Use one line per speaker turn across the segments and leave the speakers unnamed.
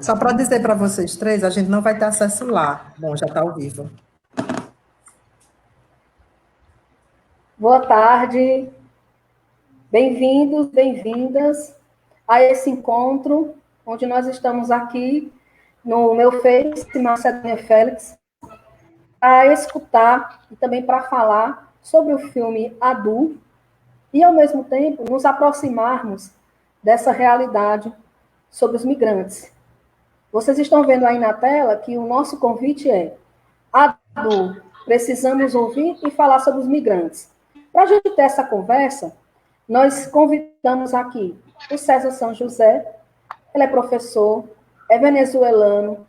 Só para dizer para vocês três, a gente não vai ter acesso lá. Bom, já está ao vivo.
Boa tarde. Bem-vindos, bem-vindas a esse encontro, onde nós estamos aqui no meu Face, Macedônia Félix, para escutar e também para falar sobre o filme Adu e, ao mesmo tempo, nos aproximarmos dessa realidade sobre os migrantes. Vocês estão vendo aí na tela que o nosso convite é Adu, precisamos ouvir e falar sobre os migrantes. Para a gente ter essa conversa, nós convidamos aqui o César São José, ele é professor, é venezuelano,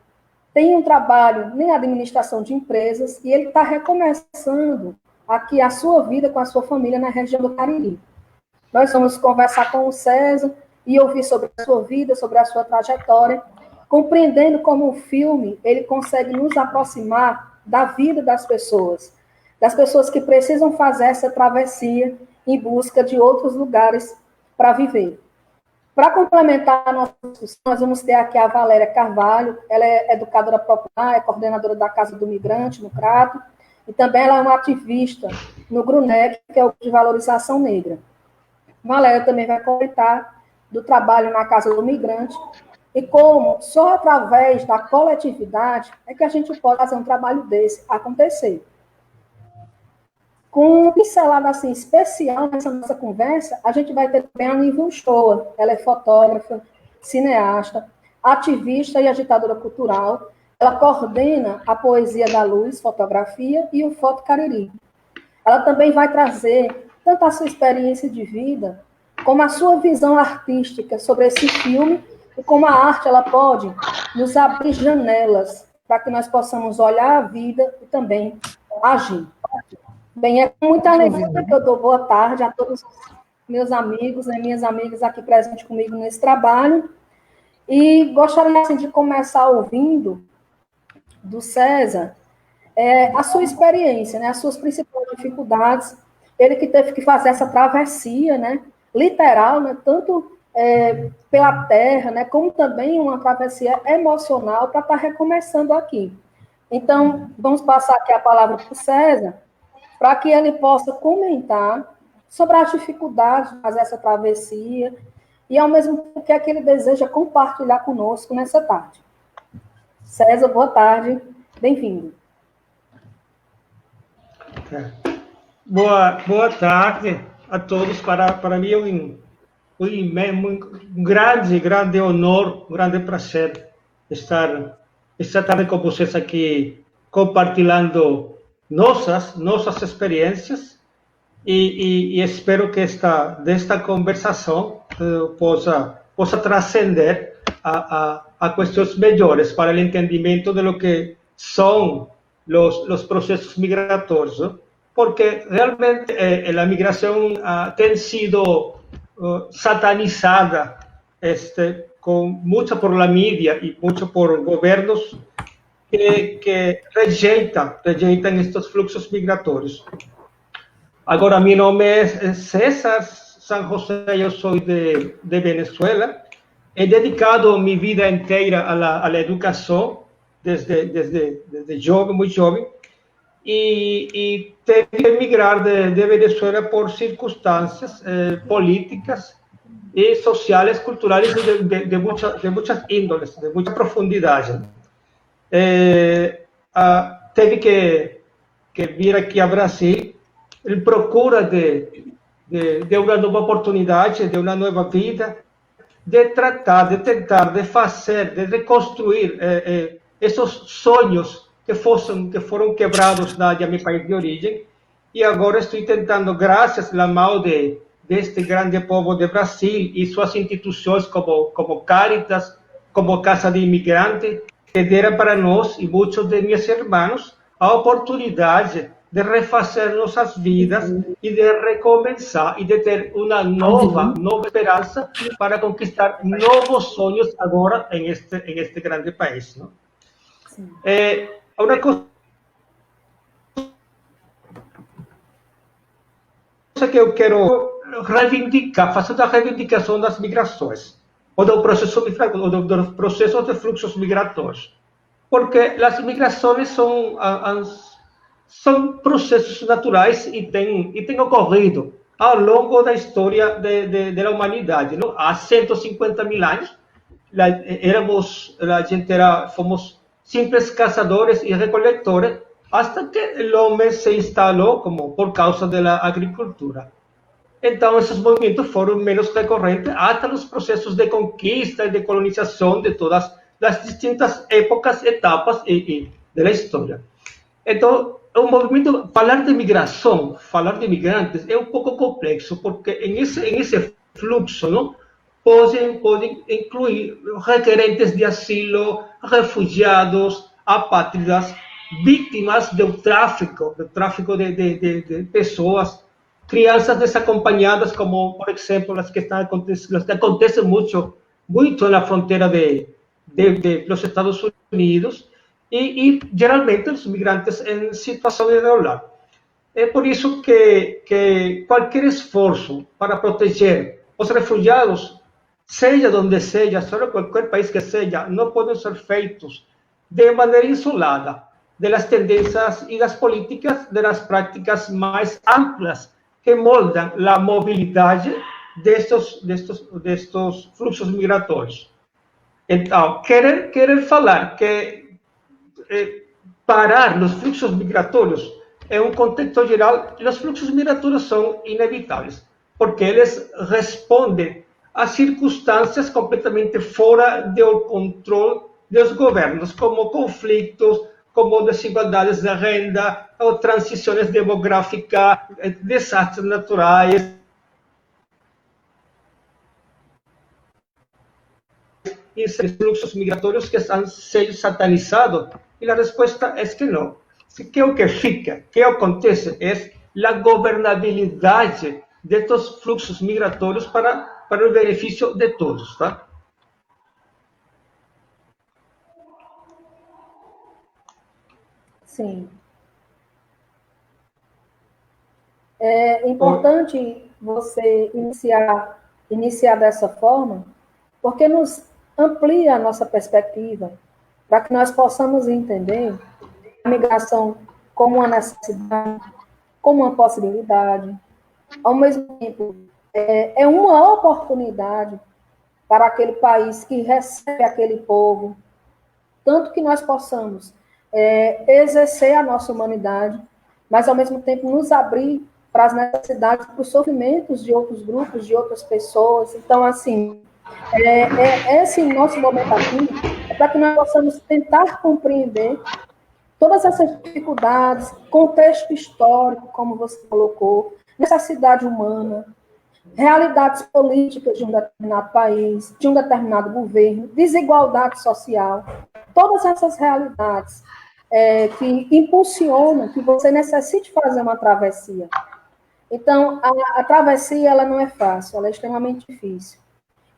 tem um trabalho em administração de empresas e ele está recomeçando aqui a sua vida com a sua família na região do Cariri. Nós vamos conversar com o César e ouvir sobre a sua vida, sobre a sua trajetória, compreendendo como o filme ele consegue nos aproximar da vida das pessoas que precisam fazer essa travessia em busca de outros lugares para viver. Para complementar a nossa discussão, nós vamos ter aqui a Valéria Carvalho, ela é educadora popular, é coordenadora da Casa do Migrante, no Crato, e também ela é uma ativista no GRUNEC, que é o Grupo de Valorização Negra. Valéria também vai comentar do trabalho na Casa do Migrante e como só através da coletividade é que a gente pode fazer um trabalho desse acontecer. Com uma pincelada assim, especial nessa nossa conversa, a gente vai ter também a Nívia Shoa. Ela é fotógrafa, cineasta, ativista e agitadora cultural. Ela coordena a Poesia da Luz, Fotografia e o Foto Cariri. Ela também vai trazer tanto a sua experiência de vida, como a sua visão artística sobre esse filme e como a arte ela pode nos abrir janelas para que nós possamos olhar a vida e também agir. Bem, é com muita alegria que eu dou boa tarde a todos os meus amigos e minhas amigas aqui presentes comigo nesse trabalho. E gostaria assim, de começar ouvindo do César a sua experiência, né, as suas principais dificuldades. Ele que teve que fazer essa travessia, né, literal, né, tanto pela terra, né, como também uma travessia emocional para estar recomeçando aqui. Então, vamos passar aqui a palavra para o César, para que ele possa comentar sobre as dificuldades de fazer essa travessia e, ao mesmo tempo, o que é que ele deseja compartilhar conosco nessa tarde. César, boa tarde, bem-vindo.
Boa tarde a todos. Para mim é um grande honor, um grande prazer estar esta tarde com vocês aqui compartilhando nossas experiências e espero que desta conversação possa transcender a questões melhores para o entendimento de lo que são os processos migratórios, ¿no? Porque realmente a migração tem sido satanizada mucho por la mídia e muito por governos que rejeitam estes fluxos migratórios. Agora, meu nome é César San José, eu sou de Venezuela. He dedicado minha vida inteira à educação, desde jovem, muito jovem, e tive que emigrar de Venezuela por circunstâncias políticas e sociais, culturais de muitas índoles, de muita profundidade. Teve que vir aqui ao Brasil em procura de uma nova oportunidade, de uma nova vida, de tratar, de tentar, de fazer, de reconstruir esses sonhos que foram quebrados na meu país de origem. E agora estou tentando, graças à mão deste grande povo de Brasil e suas instituições como Caritas, como Casa de Imigrante, que deram para nós e muitos de meus irmãos a oportunidade de refazer nossas vidas e de recomeçar e de ter uma nova esperança para conquistar novos sonhos agora em este grande país, não? Uma coisa que eu quero reivindicar, fazer a reivindicação das migrações. dos processos de fluxos migratórios. Porque as migrações são processos naturais e têm ocorrido ao longo da história da humanidade. Não? Há 150.000 anos, fomos simples caçadores e recoletores, hasta que o homem se instalou por causa da agricultura. Então, esses movimentos foram menos recorrentes até os processos de conquista e de colonização de todas as distintas épocas, etapas da história. Então, o movimento, falar de migração, falar de migrantes, é um pouco complexo, porque em esse fluxo, não, podem incluir requerentes de asilo, refugiados, apátridas, vítimas do tráfico de pessoas, crianças desacompanhadas, como, por exemplo, as que acontecem muito na fronteira dos Estados Unidos, e geralmente os migrantes em situação irregular. É por isso que qualquer esforço para proteger os refugiados, seja onde seja, seja qualquer país que seja, não podem ser feitos de maneira isolada das tendências e das políticas, das práticas mais amplas que moldam a mobilidade destes fluxos migratórios. Então, querer falar que parar os fluxos migratórios em um contexto geral, os fluxos migratórios são inevitáveis, porque eles respondem a circunstâncias completamente fora do controle dos governos, como conflitos, como desigualdades de renda, ou transições demográficas, desastres naturais, e fluxos migratórios que estão sendo satanizados. E a resposta é que não. Que o que fica, que acontece, é a governabilidade destes fluxos migratórios para o benefício de todos, tá?
Sim. É importante você iniciar dessa forma, porque nos amplia a nossa perspectiva, para que nós possamos entender a migração como uma necessidade, como uma possibilidade, ao mesmo tempo, é uma oportunidade para aquele país que recebe aquele povo, tanto que nós possamos exercer a nossa humanidade, mas, ao mesmo tempo, nos abrir para as necessidades, para os sofrimentos de outros grupos, de outras pessoas. Então, assim, esse nosso momento aqui é para que nós possamos tentar compreender todas essas dificuldades, contexto histórico, como você colocou, necessidade humana, realidades políticas de um determinado país, de um determinado governo, desigualdade social, todas essas realidades que impulsionam que você necessite fazer uma travessia. Então, a travessia ela não é fácil, ela é extremamente difícil.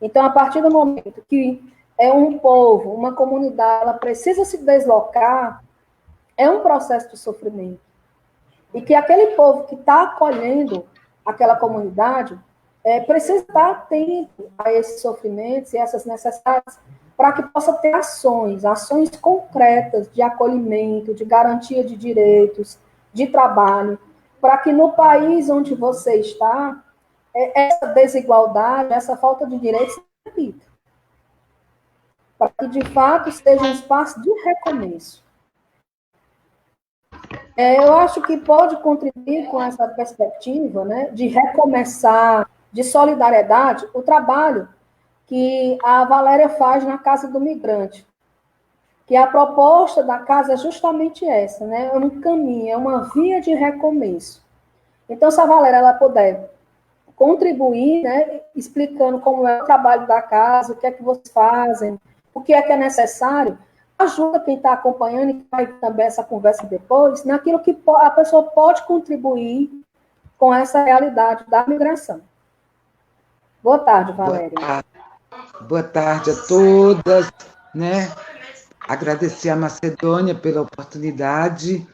Então, a partir do momento que um povo, uma comunidade, ela precisa se deslocar, é um processo de sofrimento. E que aquele povo que está acolhendo aquela comunidade precisa estar atento a esses sofrimentos e essas necessidades para que possa ter ações concretas de acolhimento, de garantia de direitos, de trabalho, para que no país onde você está, essa desigualdade, essa falta de direitos se repita. Para que, de fato, seja um espaço de recomeço. Eu acho que pode contribuir com essa perspectiva, né, de recomeçar, de solidariedade, o trabalho que a Valéria faz na Casa do Migrante. Que a proposta da casa é justamente essa, né? É um caminho, é uma via de recomeço. Então, se a Valéria ela puder contribuir, né, explicando como é o trabalho da casa, o que é que vocês fazem, o que é necessário, ajuda quem está acompanhando e que vai também essa conversa depois, naquilo que a pessoa pode contribuir com essa realidade da migração. Boa tarde, Valéria.
Boa tarde a todas, né? Agradecer a Macedônia pela oportunidade,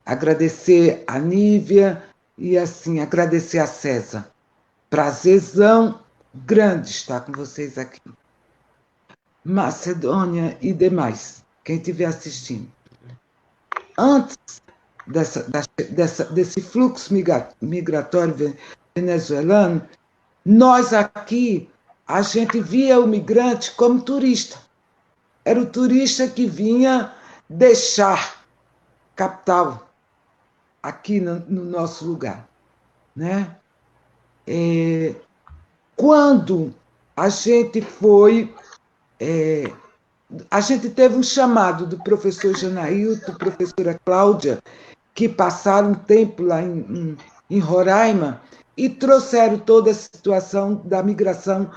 agradecer a Nívia e, assim, agradecer a César. Prazerzão grande estar com vocês aqui. Macedônia e demais, quem estiver assistindo. Antes desse fluxo migratório venezuelano, nós aqui, a gente via o migrante como turista. Era o turista que vinha deixar capital aqui no nosso lugar, né? Quando a gente foi... a gente teve um chamado do professor Janailton, professora Cláudia, que passaram um tempo lá em Roraima e trouxeram toda a situação da migração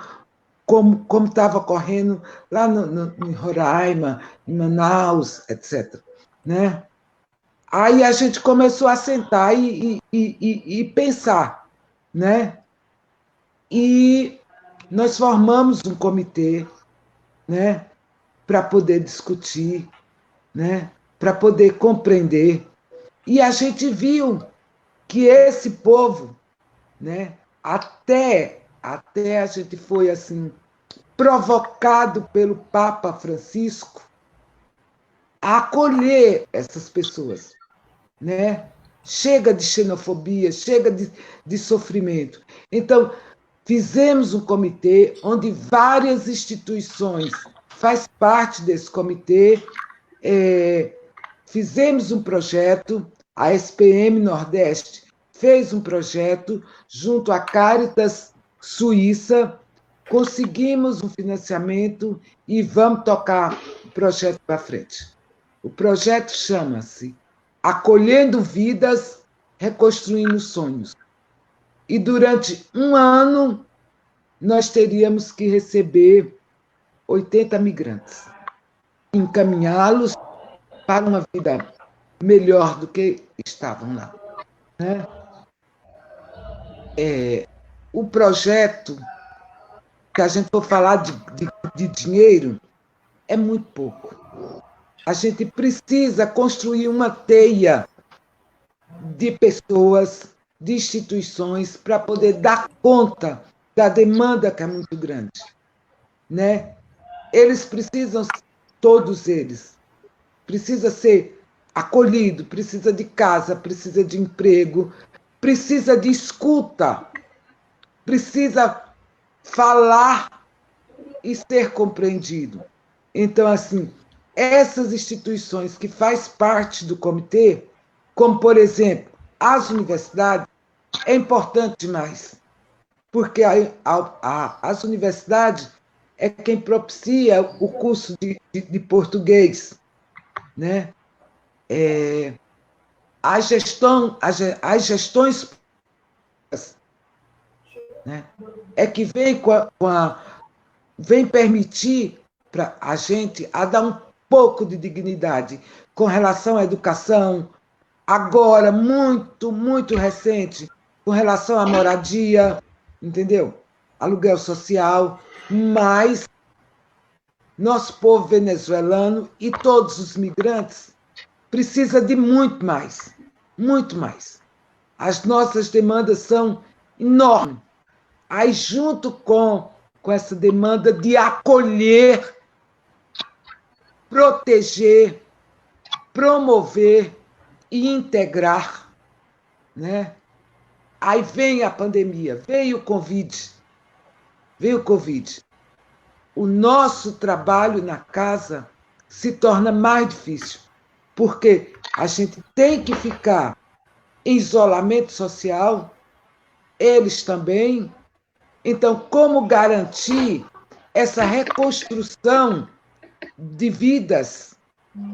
como estava ocorrendo lá em Roraima, em Manaus, etc. Né? Aí a gente começou a sentar e pensar, né? E nós formamos um comitê, né, para poder discutir, né, para poder compreender. E a gente viu que esse povo, né, até a gente foi assim provocado pelo Papa Francisco a acolher essas pessoas, né? Chega de xenofobia, chega de sofrimento. Então, fizemos um comitê onde várias instituições faz parte desse comitê, fizemos um projeto, a SPM Nordeste fez um projeto junto à Caritas Suíça, conseguimos um financiamento e vamos tocar o projeto para frente. O projeto chama-se Acolhendo Vidas, Reconstruindo Sonhos. E durante um ano, nós teríamos que receber 80 migrantes, encaminhá-los para uma vida melhor do que estavam lá. Né? O projeto, que a gente for falar de dinheiro, é muito pouco. A gente precisa construir uma teia de pessoas, de instituições, para poder dar conta da demanda que é muito grande. Né? Eles precisam, todos eles, precisa ser acolhido, precisa de casa, precisa de emprego, precisa de escuta, precisa falar e ser compreendido. Então, assim, essas instituições que fazem parte do comitê, como, por exemplo, as universidades, é importante demais, porque as universidades é quem propicia o curso de português, né? As gestões, né? É que vem permitir para a gente a dar um pouco de dignidade com relação à educação, agora, muito, muito recente, com relação à moradia, entendeu? Aluguel social, mas nosso povo venezuelano e todos os migrantes precisa de muito mais, muito mais. As nossas demandas são enormes. Aí, junto com essa demanda de acolher, proteger, promover e integrar, né? Aí vem a pandemia, veio o Covid. O nosso trabalho na casa se torna mais difícil, porque a gente tem que ficar em isolamento social, eles também. Então, como garantir essa reconstrução de vidas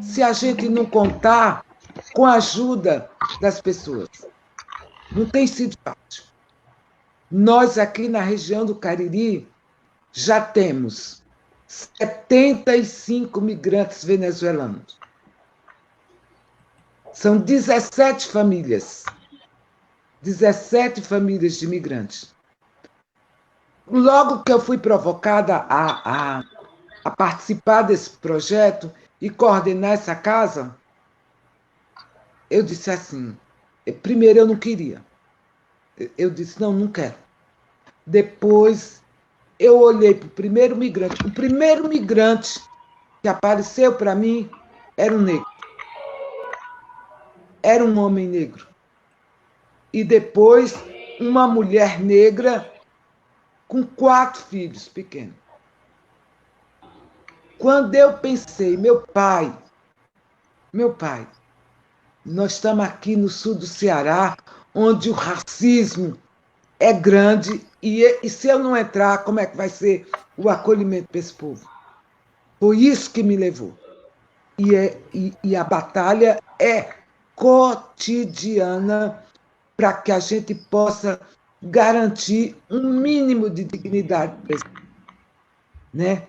se a gente não contar com a ajuda das pessoas? Não tem sido fácil. Nós, aqui na região do Cariri, já temos 75 migrantes venezuelanos. São 17 famílias de imigrantes. Logo que eu fui provocada a participar desse projeto e coordenar essa casa, eu disse assim, primeiro eu não queria. Eu disse, não quero. Depois eu olhei para o primeiro migrante. O primeiro migrante que apareceu para mim era um negro. Era um homem negro. E depois, uma mulher negra com 4 filhos pequenos. Quando eu pensei, meu pai, nós estamos aqui no sul do Ceará, onde o racismo é grande, e se eu não entrar, como é que vai ser o acolhimento para esse povo? Foi isso que me levou. E a batalha é cotidiana para que a gente possa garantir um mínimo de dignidade, né?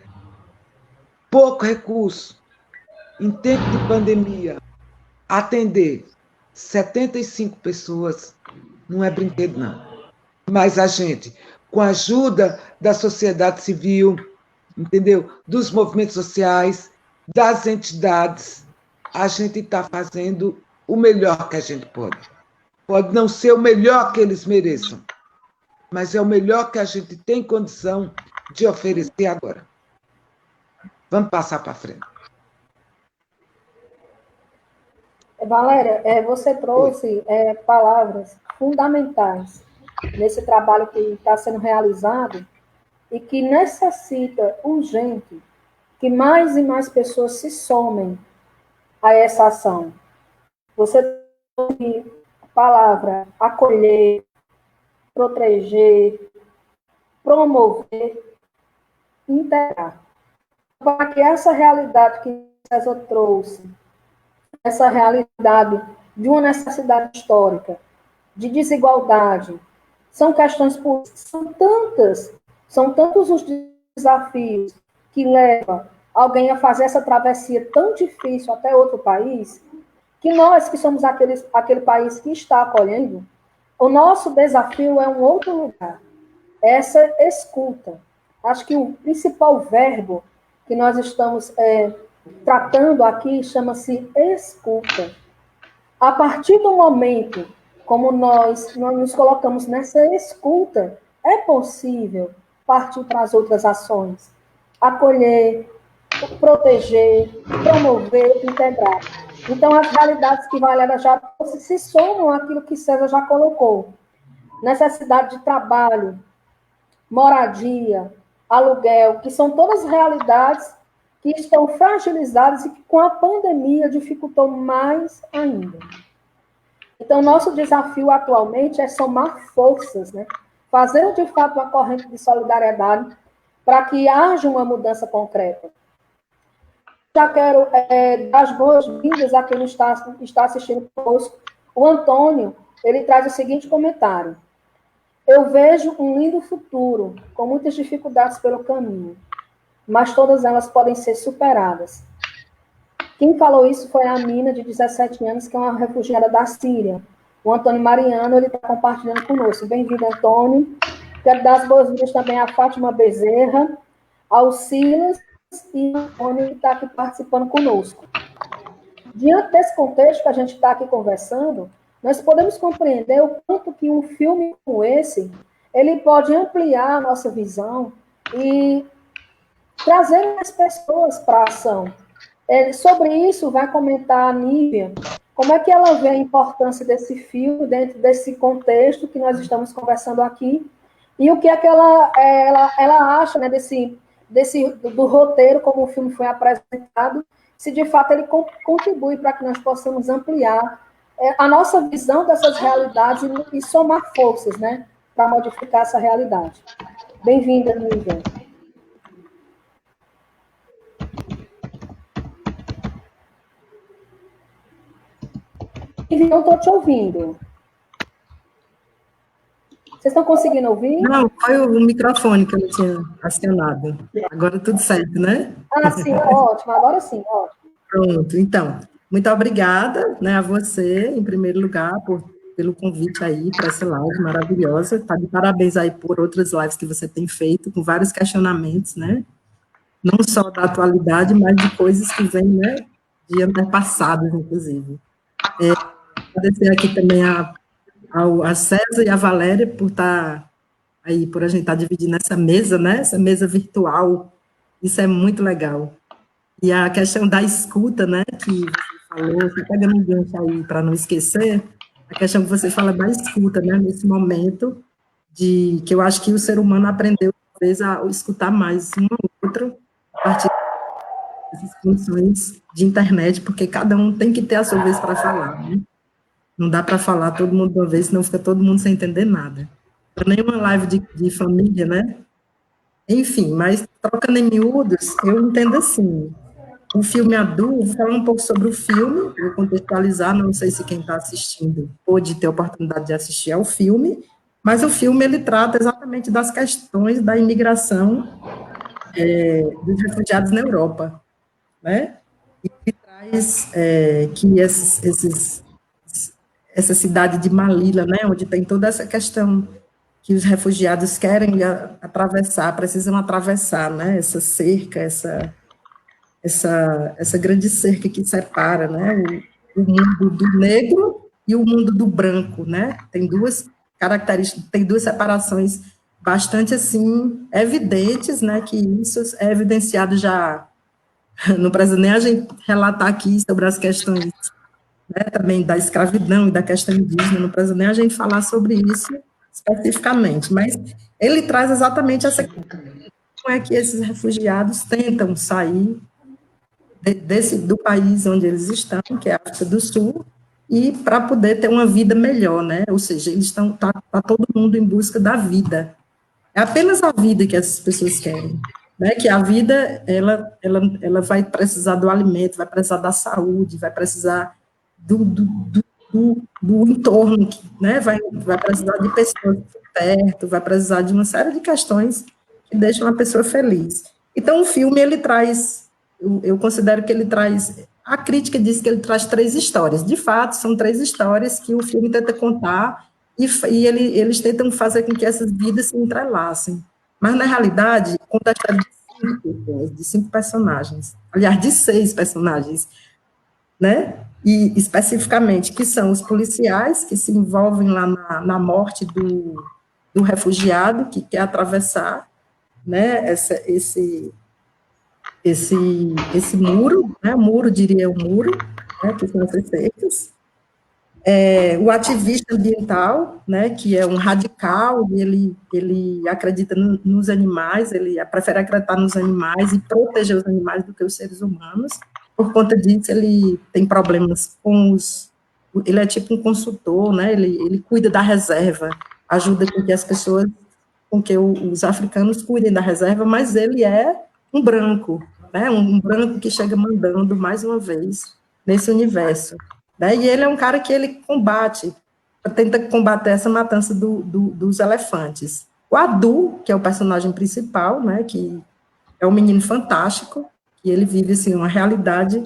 Pouco recurso. Em tempo de pandemia, atender 75 pessoas não é brinquedo, não. Mas a gente, com a ajuda da sociedade civil, entendeu? Dos movimentos sociais, das entidades, a gente está fazendo o melhor que a gente pode. Pode não ser o melhor que eles mereçam, mas é o melhor que a gente tem condição de oferecer agora. Vamos passar para frente.
Valéria, você trouxe palavras fundamentais nesse trabalho que está sendo realizado e que necessita urgente que mais e mais pessoas se somem a essa ação. Você trouxe a palavra acolher, proteger, promover, integrar. Para que essa realidade que César trouxe, essa realidade de uma necessidade histórica, de desigualdade, são questões políticas, são tantos os desafios que levam alguém a fazer essa travessia tão difícil até outro país, que nós que somos aquele país que está acolhendo, o nosso desafio é um outro lugar, essa escuta. Acho que o principal verbo que nós estamos tratando aqui chama-se escuta. A partir do momento como nós nos colocamos nessa escuta, é possível partir para as outras ações. Acolher, proteger, promover, integrar. Então, as realidades que Valéria já se somam àquilo que César já colocou. Necessidade de trabalho, moradia, aluguel, que são todas realidades que estão fragilizadas e que com a pandemia dificultou mais ainda. Então, nosso desafio atualmente é somar forças, né? Fazer de fato uma corrente de solidariedade para que haja uma mudança concreta. Já quero dar as boas-vindas a quem está assistindo conosco. O Antônio, ele traz o seguinte comentário: eu vejo um lindo futuro, com muitas dificuldades pelo caminho, mas todas elas podem ser superadas. Quem falou isso foi a Mina, de 17 anos, que é uma refugiada da Síria. O Antônio Mariano, ele está compartilhando conosco. Bem-vindo, Antônio. Quero dar as boas-vindas também à Fátima Bezerra, ao Silas e ao Antônio, que está aqui participando conosco. Diante desse contexto que a gente está aqui conversando, nós podemos compreender o quanto que um filme como esse, ele pode ampliar a nossa visão e trazer mais pessoas para a ação. Sobre isso, vai comentar a Nívia, como é que ela vê a importância desse filme dentro desse contexto que nós estamos conversando aqui, e o que é que ela acha, né, do roteiro, como o filme foi apresentado, se de fato ele contribui para que nós possamos ampliar a nossa visão dessas realidades e somar forças, né, para modificar essa realidade. Bem-vinda, Nívia. Não estou te ouvindo. Vocês estão conseguindo ouvir?
Não, foi o microfone que eu tinha acionado. Agora tudo certo, né?
Ah, sim, ótimo. Agora sim, ótimo.
Pronto, então, muito obrigada, né, a você, em primeiro lugar, pelo convite aí para essa live maravilhosa. Tá de parabéns aí por outras lives que você tem feito, com vários questionamentos, né? Não só da atualidade, mas de coisas que vêm, né, de antepassados, inclusive. Agradecer aqui também a César e a Valéria por estar aí por a gente estar dividindo essa mesa, né? Essa mesa virtual. Isso é muito legal. E a questão da escuta, né? Que você falou, você pegando um gancho aí para não esquecer, a questão que você fala da escuta, né? Nesse momento que eu acho que o ser humano aprendeu, talvez, a escutar mais um ao outro a partir dessas condições de internet, porque cada um tem que ter a sua vez para falar, né? Não dá para falar todo mundo de uma vez, senão fica todo mundo sem entender nada. Nenhuma live de família, né? Enfim, mas trocando em miúdos, eu entendo assim, o filme adulto, vou falar um pouco sobre o filme, vou contextualizar, não sei se quem está assistindo pôde ter a oportunidade de assistir ao filme, mas o filme, ele trata exatamente das questões da imigração dos refugiados na Europa, né? E traz que essa cidade de Malila, né, onde tem toda essa questão que os refugiados querem atravessar, precisam atravessar, né, essa cerca, essa grande cerca que separa, né, o mundo do negro e o mundo do branco, né, tem duas características, tem duas separações bastante, assim, evidentes, né, que isso é evidenciado já, não precisa nem a gente relatar aqui sobre as questões, né, também da escravidão e da questão indígena, não precisa nem a gente falar sobre isso especificamente, mas ele traz exatamente essa questão, como é que esses refugiados tentam sair do país onde eles estão, que é a África do Sul, e para poder ter uma vida melhor, né, ou seja, eles tá todo mundo em busca da vida, é apenas a vida que essas pessoas querem, né, que a vida, ela vai precisar do alimento, vai precisar da saúde, vai precisar do entorno, né, vai precisar de pessoas perto, vai precisar de uma série de questões que deixam a pessoa feliz. Então, o filme, ele traz, eu considero que ele traz, a crítica diz que ele traz 3 histórias, de fato, são 3 histórias que o filme tenta contar, e eles tentam fazer com que essas vidas se entrelacem, mas, na realidade, conta a história de 5 personagens, aliás, de 6 personagens, né, e especificamente, que são os policiais que se envolvem lá na morte do refugiado que quer atravessar, né, esse muro, né, diria o muro, né, que são essas cercas. O ativista ambiental, né, que é um radical, e ele acredita nos animais, ele prefere acreditar nos animais e proteger os animais do que os seres humanos. Por conta disso, ele tem problemas com ele é tipo um consultor, né, ele cuida da reserva, ajuda com que as pessoas, com que os africanos cuidem da reserva, mas ele é um branco, né, um branco que chega mandando, mais uma vez, nesse universo. Né, e ele é um cara que ele tenta combater essa matança dos elefantes. O Adu, que é o personagem principal, né, que é um menino fantástico, que ele vive, assim, uma realidade,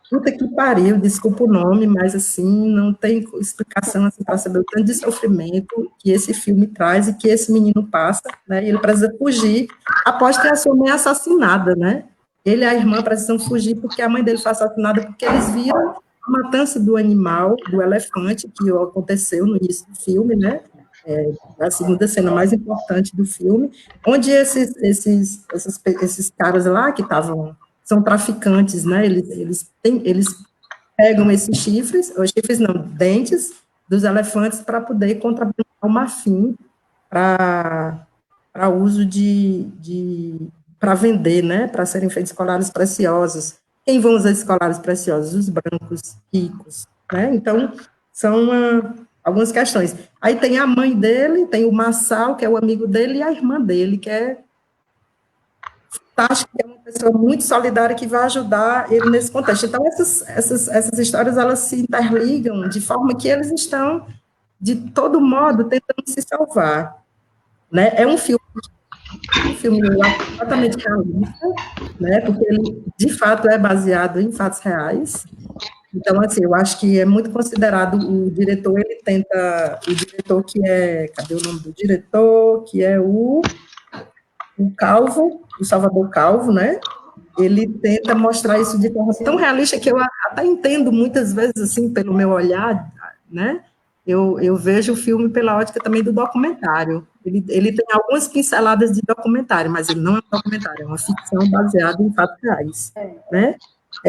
puta que pariu, desculpa o nome, mas, assim, não tem explicação, assim, para saber o tanto de sofrimento que esse filme traz e que esse menino passa, né, e ele precisa fugir após ter a sua mãe assassinada, né, ele e a irmã precisam fugir porque a mãe dele foi assassinada, porque eles viram a matança do animal, do elefante, que aconteceu no início do filme, né, a segunda cena mais importante do filme, onde esses caras lá que são traficantes, né, eles pegam esses chifres não, dentes dos elefantes para poder contrabandear o marfim para uso para vender, né, para serem feitos colares preciosos. Quem vão usar esses colares preciosos? Os brancos ricos, né? Então, são algumas questões. Aí tem a mãe dele, tem o Massal, que é o amigo dele, e a irmã dele, que é fantástica, que é uma pessoa muito solidária que vai ajudar ele nesse contexto. Então, essas histórias, elas se interligam de forma que eles estão, de todo modo, tentando se salvar, né? É um filme completamente realista, né, porque ele, de fato, é baseado em fatos reais. Então, assim, eu acho que é muito considerado, o diretor que é, cadê o nome do diretor? Que é o Calvo, o Salvador Calvo, né? Ele tenta mostrar isso de forma tão realista que eu até entendo muitas vezes, assim, pelo meu olhar, né? eu vejo o filme pela ótica também do documentário. Ele tem algumas pinceladas de documentário, mas ele não é um documentário, é uma ficção baseada em fatos reais, né?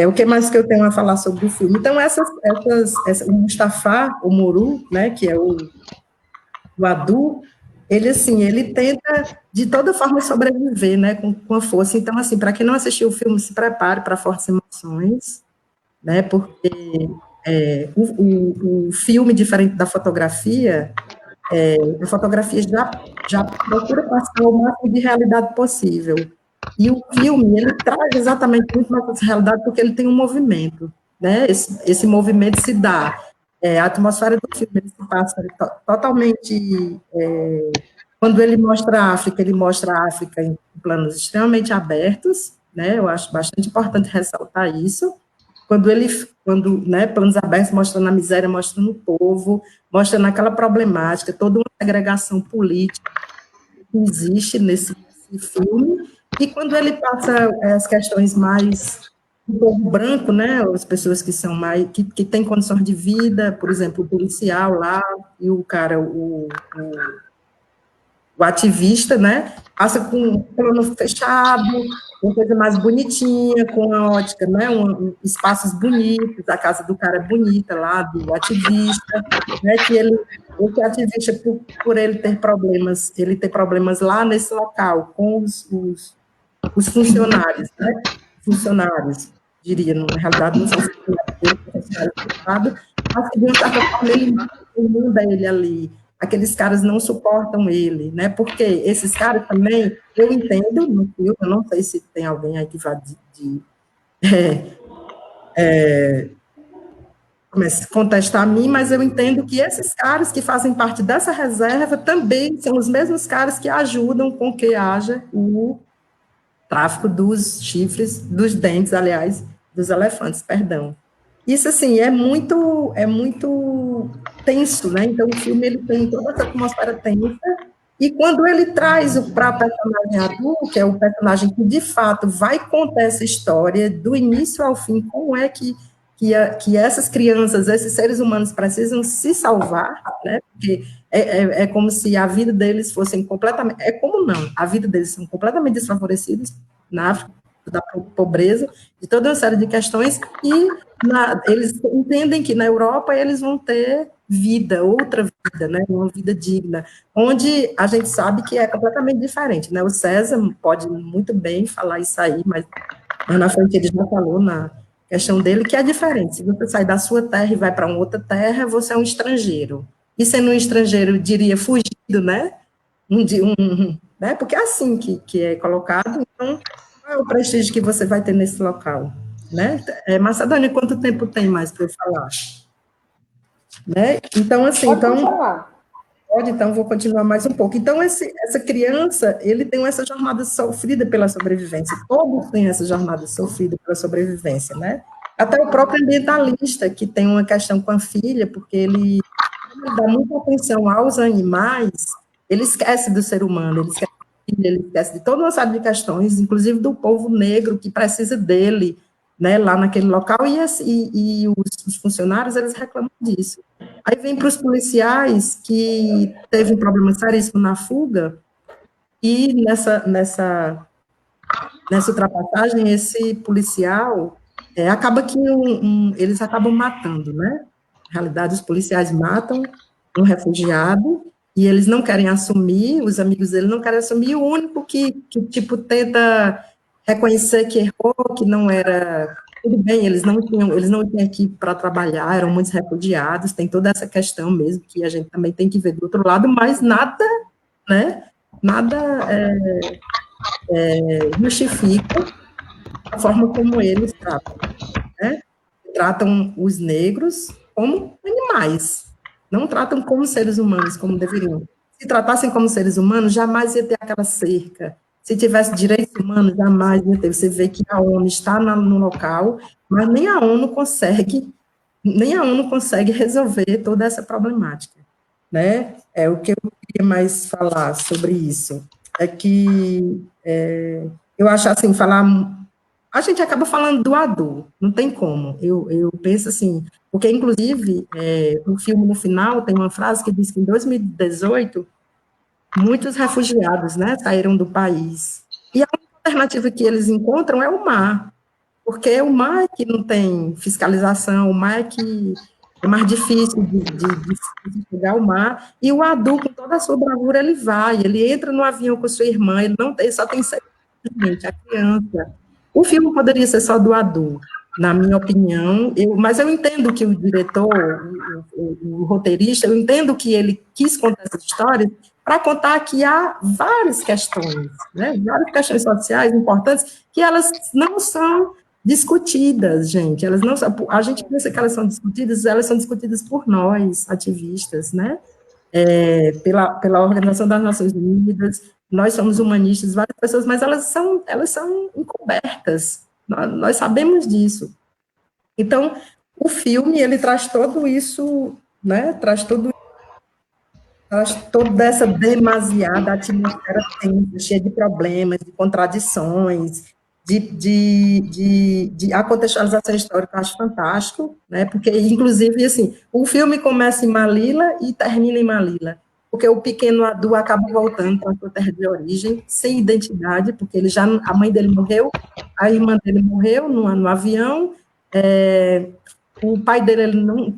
O que mais que eu tenho a falar sobre o filme? Então, o Mustafa, o Muru, né, que é o Adu, ele, assim, ele tenta, de toda forma, sobreviver, né, com a força. Então, assim, para quem não assistiu o filme, se prepare para fortes emoções, né, porque o filme, diferente da fotografia, a fotografia já procura passar o máximo de realidade possível. E o filme, ele traz exatamente muito mais essa realidade, porque ele tem um movimento, né? Esse movimento se dá. A atmosfera do filme ele se passa totalmente. Quando ele mostra a África em planos extremamente abertos, né? Eu acho bastante importante ressaltar isso. Né, planos abertos mostrando a miséria, mostrando o povo, mostrando aquela problemática, toda uma segregação política que existe nesse filme, e quando ele passa as questões mais do povo branco, né, as pessoas que são mais, que têm condições de vida, por exemplo, o policial lá, e o cara, o ativista, né, passa com um plano fechado, uma coisa mais bonitinha, com a ótica, né, espaços bonitos, a casa do cara é bonita lá, do ativista, né, que esse ativista, por ele ter problemas lá nesse local, com os funcionários, né, funcionários, diria, na realidade, não são funcionários, mas que de uma certa forma ele manda ele ali, aqueles caras não suportam ele, né? Porque esses caras também, eu entendo no filme, eu não sei se tem alguém aí que vai contestar a mim, mas eu entendo que esses caras que fazem parte dessa reserva também são os mesmos caras que ajudam com que haja o tráfico dos chifres, dos dentes, aliás, dos elefantes, perdão. Isso, assim, é muito tenso, né? Então, o filme, ele tem toda essa atmosfera tensa, e quando ele traz para o personagem adulto, que é o personagem que, de fato, vai contar essa história, do início ao fim, como é que essas crianças, esses seres humanos precisam se salvar, né? Porque é como se a vida deles fossem completamente... É como não, a vida deles são completamente desfavorecidos na África, da pobreza, de toda uma série de questões, e eles entendem que na Europa eles vão ter vida, outra vida, né, uma vida digna, onde a gente sabe que é completamente diferente, né, o César pode muito bem falar isso aí, mas na frente ele já falou na questão dele que é diferente, se você sai da sua terra e vai para uma outra terra, você é um estrangeiro, e sendo um estrangeiro, diria, fugido, né, né, porque é assim que é colocado, então, qual é o prestígio que você vai ter nesse local? Né? Macedônia, quanto tempo tem mais para eu falar? Né? Então, assim, então vou continuar mais um pouco. Então, essa criança, ele tem essa jornada sofrida pela sobrevivência. Todos têm essa jornada sofrida pela sobrevivência, né? Até o próprio ambientalista, que tem uma questão com a filha, porque ele dá muita atenção aos animais, ele esquece do ser humano, ele esquece de toda uma série de questões, inclusive do povo negro que precisa dele, né, lá naquele local, e os funcionários, eles reclamam disso. Aí vem para os policiais, que teve um problema seríssimo na fuga, e nessa ultrapassagem, esse policial, acaba que eles acabam matando, né? Na realidade, os policiais matam um refugiado, e eles não querem assumir, os amigos dele não querem assumir, o único que tipo, tenta reconhecer que errou, que não era... Tudo bem, eles não tinham aqui para trabalhar, eram muitos refugiados, tem toda essa questão mesmo, que a gente também tem que ver do outro lado, mas nada, né, justifica a forma como eles tratam, né? Tratam os negros como animais, não tratam como seres humanos, como deveriam. Se tratassem como seres humanos, jamais ia ter aquela cerca. Se tivesse direitos humanos, jamais ia ter. Você vê que a ONU está no local, mas nem a ONU consegue resolver toda essa problemática, né? O que eu queria mais falar sobre isso é que eu acho assim, a gente acaba falando do adulto, não tem como. Eu penso assim, Porque, inclusive, no filme, no final, tem uma frase que diz que em 2018, muitos refugiados, né, saíram do país. E a alternativa que eles encontram é o mar, porque o mar é que não tem fiscalização, o mar é que é mais difícil de chegar ao mar, e o adulto, com toda a sua bravura, ele entra no avião com sua irmã, ele não tem, só tem 7 anos, gente, a criança. O filme poderia ser só do adulto, na minha opinião, mas eu entendo que o diretor, o roteirista, eu entendo que ele quis contar essa história para contar que há várias questões, né, várias questões sociais importantes, que elas não são discutidas, gente, elas não, a gente pensa que elas são discutidas por nós, ativistas, né, pela Organização das Nações Unidas, nós somos humanistas, várias pessoas, mas elas são encobertas, nós sabemos disso. Então, o filme, ele traz todo isso, né, traz toda essa demasiada atmosfera tensa, cheia de problemas, de contradições, a contextualização histórica eu acho fantástico, né, porque, inclusive, assim, o filme começa em Malila e termina em Malila, porque o pequeno Adu acaba voltando para a sua terra de origem, sem identidade, porque a mãe dele morreu, a irmã dele morreu no avião, o pai dele, ele não...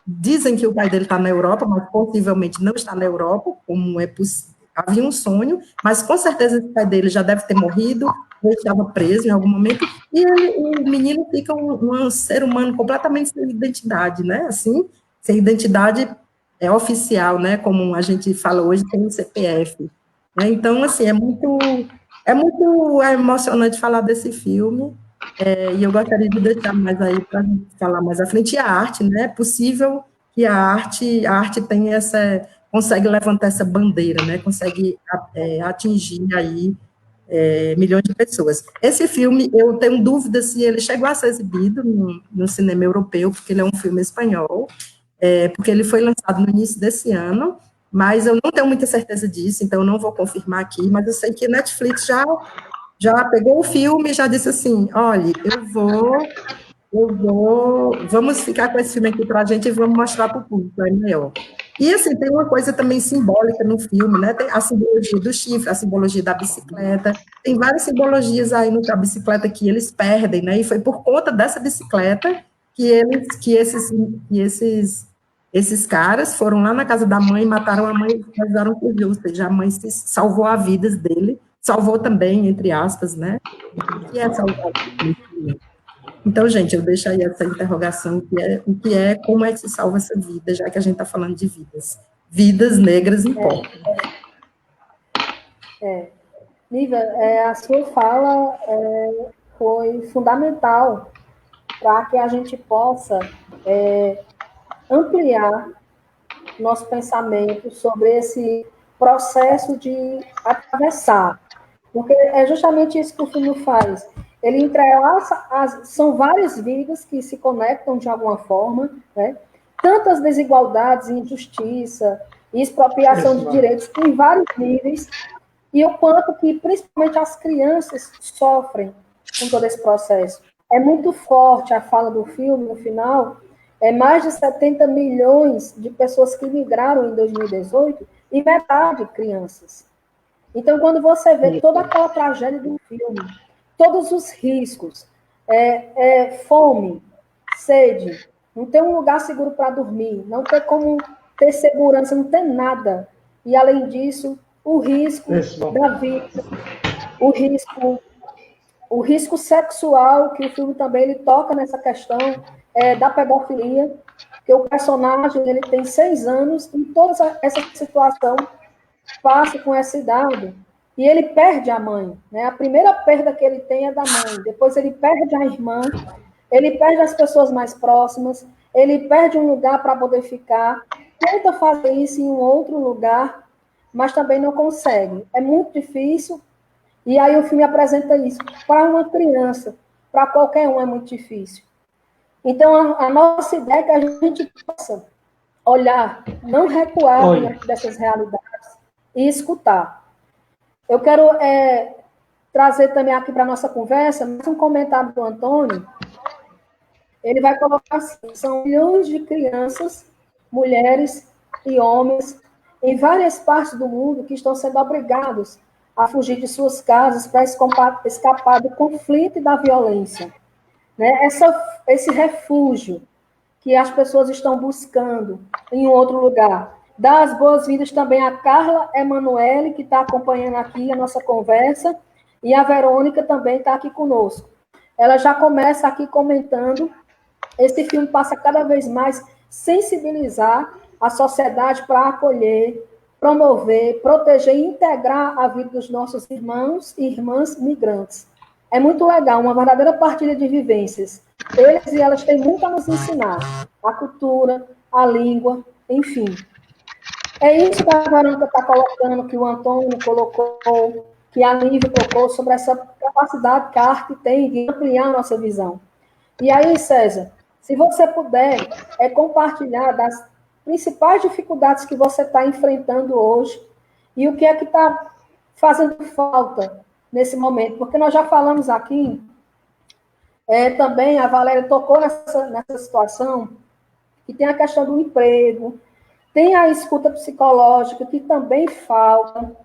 Dizem que o pai dele está na Europa, mas possivelmente não está na Europa, como é possível. Havia um sonho, mas com certeza o pai dele já deve ter morrido, ou estava preso em algum momento, e o menino fica um ser humano completamente sem identidade, né? Assim, sem identidade oficial, né? Como a gente fala hoje, tem o CPF. Né? Então, assim, é muito emocionante falar desse filme. E eu gostaria de deixar mais aí para falar mais à frente. E a arte, né? É possível que a arte tenha consegue levantar essa bandeira, né? Consegue atingir aí milhões de pessoas. Esse filme, eu tenho dúvida se ele chegou a ser exibido no cinema europeu, porque ele é um filme espanhol, porque ele foi lançado no início desse ano, mas eu não tenho muita certeza disso, então eu não vou confirmar aqui, mas eu sei que a Netflix já pegou o filme e já disse assim, olha, vamos ficar com esse filme aqui para a gente e vamos mostrar para o público, é melhor. E, assim, tem uma coisa também simbólica no filme, né, tem a simbologia do chifre, a simbologia da bicicleta, tem várias simbologias aí da bicicleta que eles perdem, né, e foi por conta dessa bicicleta que esses caras foram lá na casa da mãe, mataram a mãe e ajudaram fugir, ou seja, a mãe salvou a vida dele, salvou também, entre aspas, né, o que é salvar a vida? Então, gente, eu deixo aí essa interrogação, como é que se salva essa vida, já que a gente está falando de vidas negras importam.
Nívia, a sua fala foi fundamental para que a gente possa ampliar nosso pensamento sobre esse processo de atravessar, porque é justamente isso que o filme faz. Ele entrelaça, são várias vidas que se conectam de alguma forma, né? Tantas desigualdades, injustiça e expropriação de direitos em vários níveis, e o quanto que, principalmente, as crianças sofrem com todo esse processo. É muito forte a fala do filme, no final, mais de 70 milhões de pessoas que migraram em 2018, e metade crianças. Então, quando você vê toda aquela tragédia do filme, todos os riscos, fome, sede, não ter um lugar seguro para dormir, não ter como ter segurança, não ter nada. E, além disso, o risco da vida, o risco sexual, que o filme também ele toca nessa questão da pedofilia, que o personagem ele tem 6 anos, e toda essa situação passa com essa idade, e ele perde a mãe, né? A primeira perda que ele tem é da mãe, depois ele perde a irmã, ele perde as pessoas mais próximas, ele perde um lugar para poder ficar, tenta fazer isso em um outro lugar, mas também não consegue. É muito difícil, e aí o filme apresenta isso. Para uma criança, para qualquer um é muito difícil. Então, a nossa ideia é que a gente possa olhar, não recuar diante dessas realidades e escutar. Eu quero trazer também aqui para a nossa conversa mais um comentário do Antônio. ele vai colocar assim, são milhões de crianças, mulheres e homens em várias partes do mundo que estão sendo obrigados a fugir de suas casas para escapar do conflito e da violência. Né? Esse refúgio que as pessoas estão buscando em outro lugar. Dá as boas-vindas também a Carla Emanuele, que está acompanhando aqui a nossa conversa, e a Verônica também está aqui conosco. Ela já começa aqui comentando, esse filme passa cada vez mais sensibilizar a sociedade para acolher, promover, proteger e integrar a vida dos nossos irmãos e irmãs migrantes. É muito legal, uma verdadeira partilha de vivências. Eles e elas têm muito a nos ensinar. A cultura, a língua, enfim. É isso que a Verônica está colocando, que o Antônio colocou, que a Lívia colocou sobre essa capacidade que a arte tem de ampliar a nossa visão. E aí, César, se você puder compartilhar das principais dificuldades que você está enfrentando hoje e o que é que está fazendo falta nesse momento, porque nós já falamos aqui, também a Valéria tocou nessa situação, que tem a questão do emprego, tem a escuta psicológica, que também falta.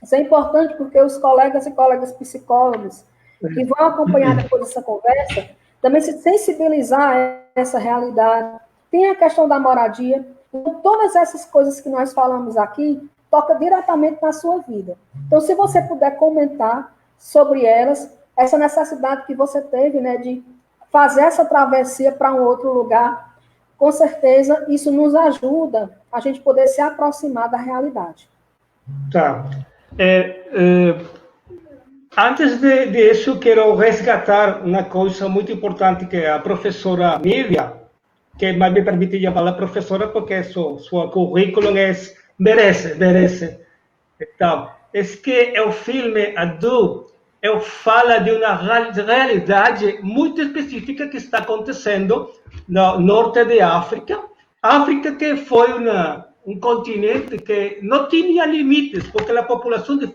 Isso é importante porque os colegas e colegas psicólogos que vão acompanhar depois dessa conversa, também se sensibilizar a essa realidade. Tem a questão da moradia. Então, todas essas coisas que nós falamos aqui tocam diretamente na sua vida. Então, se você puder comentar sobre elas, essa necessidade que você teve, né, de fazer essa travessia para um outro lugar, com certeza isso nos ajuda a gente poder se aproximar da realidade.
Tá. Antes disso, quero resgatar uma coisa muito importante que a professora Nívia, que me permite chamar a professora porque seu currículo merece. Então, é que o filme Adu fala de uma realidade muito específica que está acontecendo no norte de África. África que foi um continente que não tinha limites, porque a população de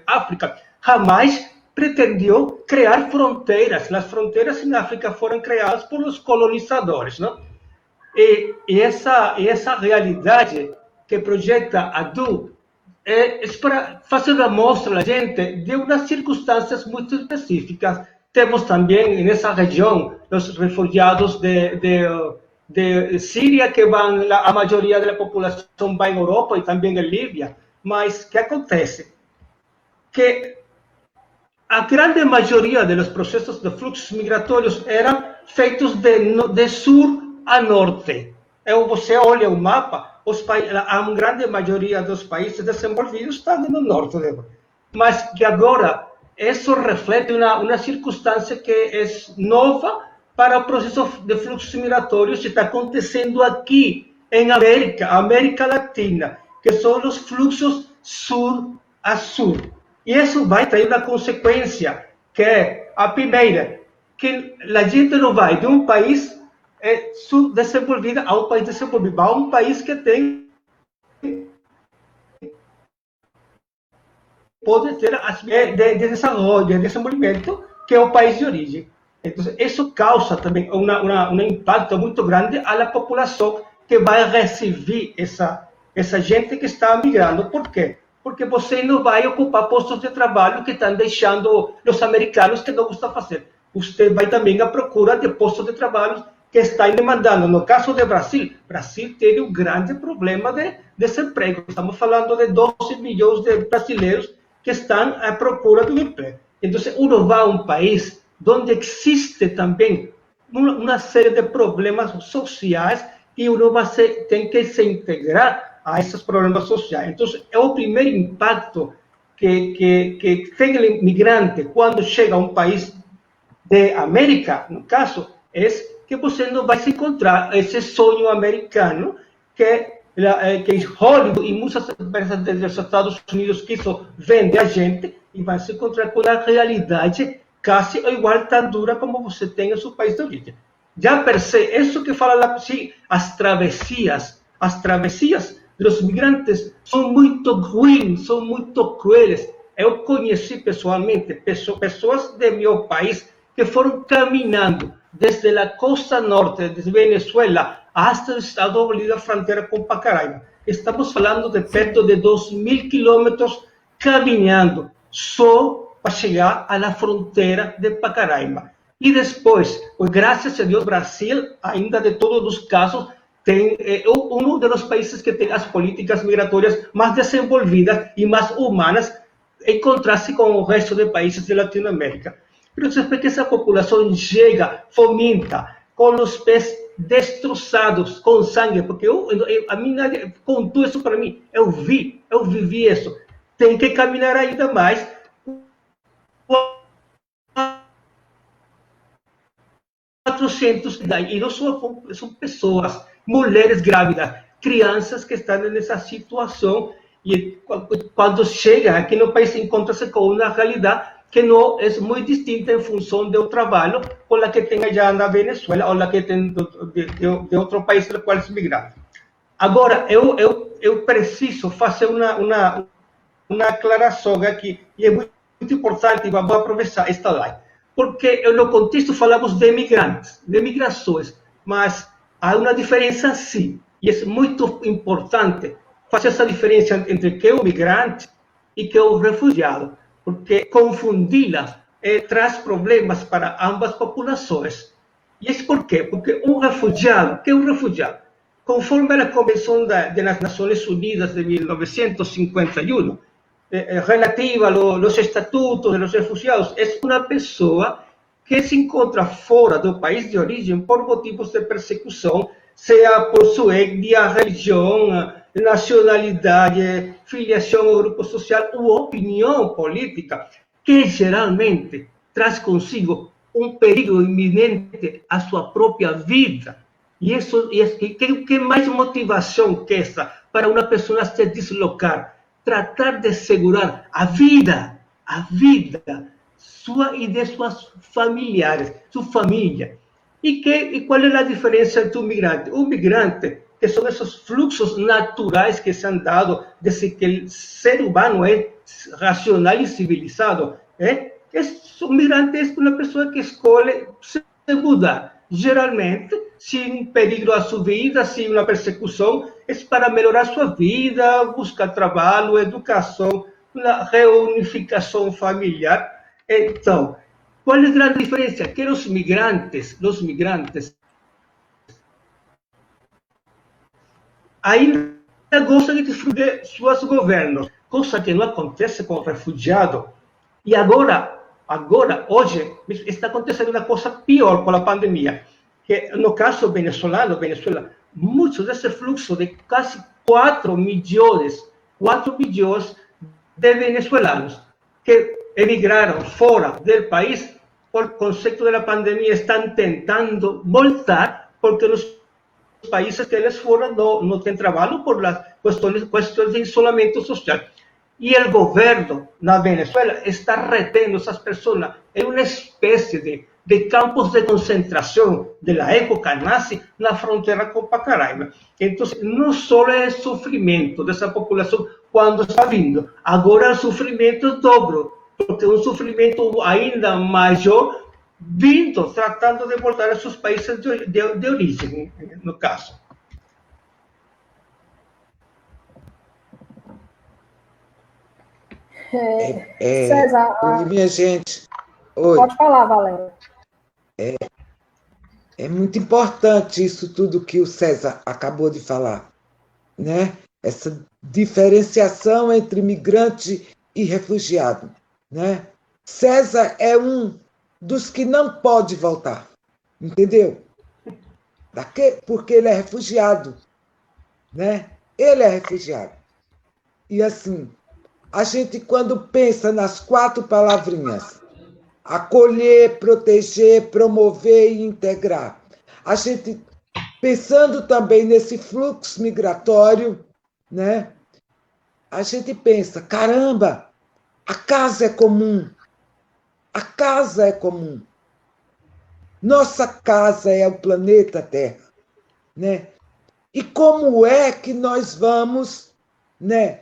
África jamais pretendiu criar fronteiras. As fronteiras em África foram criadas por os colonizadores, não? E essa realidade que projeta Adu é para fazer uma mostra a gente de umas circunstâncias muito específicas. Temos também nessa região os refugiados de Síria, que a maioria da população vai à Europa e também à Líbia. Mas o que acontece? Que a grande maioria dos processos de fluxos migratórios eram feitos de sul a norte. Você olha o mapa, a grande maioria dos países desenvolvidos estão no norte. Mas que agora isso reflete uma circunstância que é nova para o processo de fluxos migratórios que está acontecendo aqui em América Latina, que são os fluxos sul a sul. E isso vai ter uma consequência, que é a primeira, que a gente não vai de um país subdesenvolvido a um país desenvolvido, vai a um país que tem pode ter de desenvolvimento, que é o país de origem. Então, isso causa também um impacto muito grande à população que vai receber essa gente que está migrando. Por quê? Porque você não vai ocupar postos de trabalho que estão deixando os americanos que não gostam de fazer. Você vai também à procura de postos de trabalho que estão demandando. No caso do Brasil teve um grande problema de desemprego. Estamos falando de 12 milhões de brasileiros que estão à procura de um emprego. Então, uno vai a um país onde existe também uma série de problemas sociais e uno tem que se integrar a esses problemas sociais. Então, é o primeiro impacto que tem o imigrante quando chega a um país de América, no caso, é que você não vai se encontrar esse sonho americano que Hollywood e muitas empresas dos Estados Unidos quiseram vender a gente, e vai se encontrar com a realidade quase igual, tão dura como você tem no seu país de origem. Já percebe, isso que fala lá, sim, as travessias dos migrantes são muito ruins, são muito cruéis. Eu conheci pessoalmente pessoas de meu país que foram caminhando desde la costa norte de Venezuela hasta el estado de Bolívar, frontera con Pacaraima. Estamos falando de perto de 2.000 quilômetros caminhando só para chegar à fronteira de Pacaraima. E depois, graças a Deus, Brasil, ainda de todos os casos, tem um dos países que tem as políticas migratórias mais desenvolvidas e mais humanas em contraste com o resto de países de Latinoamérica. Mas depois que essa população chega, fomenta, com os pés destroçados, com sangue, porque a mim nadie contou isso para mim, eu vivi isso. Tem que caminhar ainda mais. 400, e não são pessoas, mulheres grávidas, crianças que estão nessa situação, e quando chega aqui no país, encontra-se com uma realidade que não é muito distinta em função do trabalho com a que tem já na Venezuela ou a que tem de outro país do qual se migra. Agora, eu preciso fazer uma aclaração aqui, e é muito importante, vou aproveitar esta live, porque no contexto falamos de migrantes, de migrações, mas há uma diferença sim, e é muito importante fazer essa diferença entre que é o migrante e que é o refugiado, porque confundi-la traz problemas para ambas populações. E isso por quê? Porque um refugiado, que é um refugiado? Conforme a Convenção das Nações Unidas de 1951, relativa aos estatutos dos refugiados, é uma pessoa que se encontra fora do país de origem por motivos de persecução, seja por sua etnia, religião, nacionalidade, filiação ao grupo social ou opinião política, que geralmente traz consigo um perigo iminente à sua própria vida. E isso, que mais motivação que essa para uma pessoa se deslocar? Tratar de segurar a vida sua e de suas familiares, sua família. E qual é a diferença entre o migrante? O migrante, que são esses fluxos naturais que se han dado desde que o ser humano é racional e civilizado, o migrante é uma pessoa que escolhe se mudar. Geralmente, sem perigo à sua vida, sem uma persecução, é para melhorar sua vida, buscar trabalho, educação, uma reunificação familiar. Então, qual é a grande diferença? Que os migrantes ainda gostam de desfrutar de seus governos, coisa que não acontece com o refugiado. E agora, hoje, está acontecendo uma coisa pior com a pandemia, que no caso Venezuela, muitos desse fluxo de quase 4 milhões de venezuelanos que emigraram fora do país por conceito da pandemia estão tentando voltar porque nos países que eles foram não têm trabalho por as questões de isolamento social. E o governo na Venezuela está retendo essas pessoas em uma espécie de campos de concentração da época nazi na fronteira com Pacaraima. Então, não só é sofrimento dessa população quando está vindo, agora o sofrimento é dobro, porque é um sofrimento ainda maior vindo, tratando de voltar a seus países de origem, no caso.
César,
minha gente, oi.
Pode falar, Valéria.
É muito importante isso tudo que o César acabou de falar, né? Essa diferenciação entre migrante e refugiado, né? César é um dos que não pode voltar, entendeu? Porque ele é refugiado, né? Ele é refugiado. E assim, a gente quando pensa nas 4 palavrinhas, acolher, proteger, promover e integrar, a gente pensando também nesse fluxo migratório, né? A gente pensa, caramba, a casa é comum. A casa é comum. Nossa casa é o planeta Terra, né? E como é que nós vamos, né,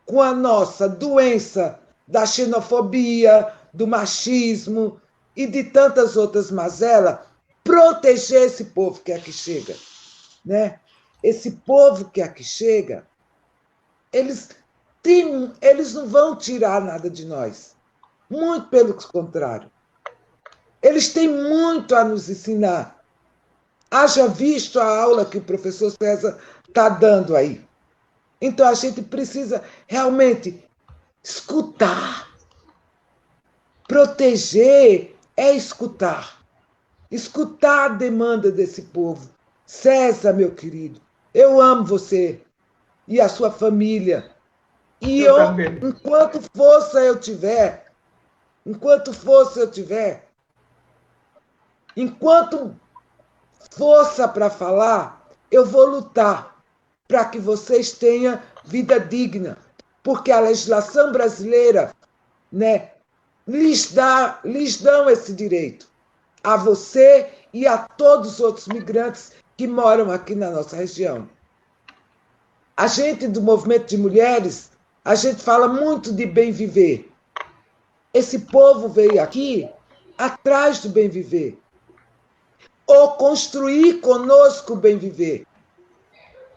com a nossa doença da xenofobia, do machismo e de tantas outras mazelas, proteger esse povo que aqui chega, né? Esse povo que aqui chega, eles não vão tirar nada de nós. Muito pelo contrário. Eles têm muito a nos ensinar. Haja visto a aula que o professor César está dando aí. Então, a gente precisa realmente escutar. Proteger é escutar. Escutar a demanda desse povo. César, meu querido, eu amo você e a sua família. E
Eu também.
enquanto força eu tiver, enquanto força para falar, eu vou lutar para que vocês tenham vida digna, porque a legislação brasileira, né, lhes dão esse direito, a você e a todos os outros migrantes que moram aqui na nossa região. A gente do movimento de mulheres, a gente fala muito de bem viver. Esse povo veio aqui atrás do bem viver. Ou construir conosco o bem viver.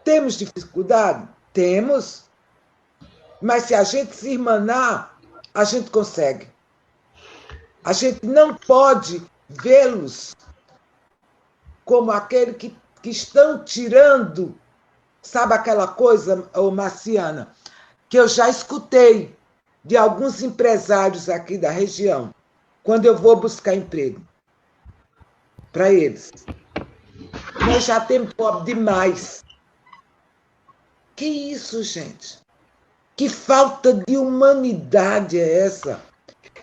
Temos dificuldade? Temos. Mas se a gente se irmanar, a gente consegue. A gente não pode vê-los como aquele que estão tirando, sabe aquela coisa, Marciana, que eu já escutei de alguns empresários aqui da região, quando eu vou buscar emprego para eles. Nós já temos pobre demais. Que isso, gente? Que falta de humanidade é essa?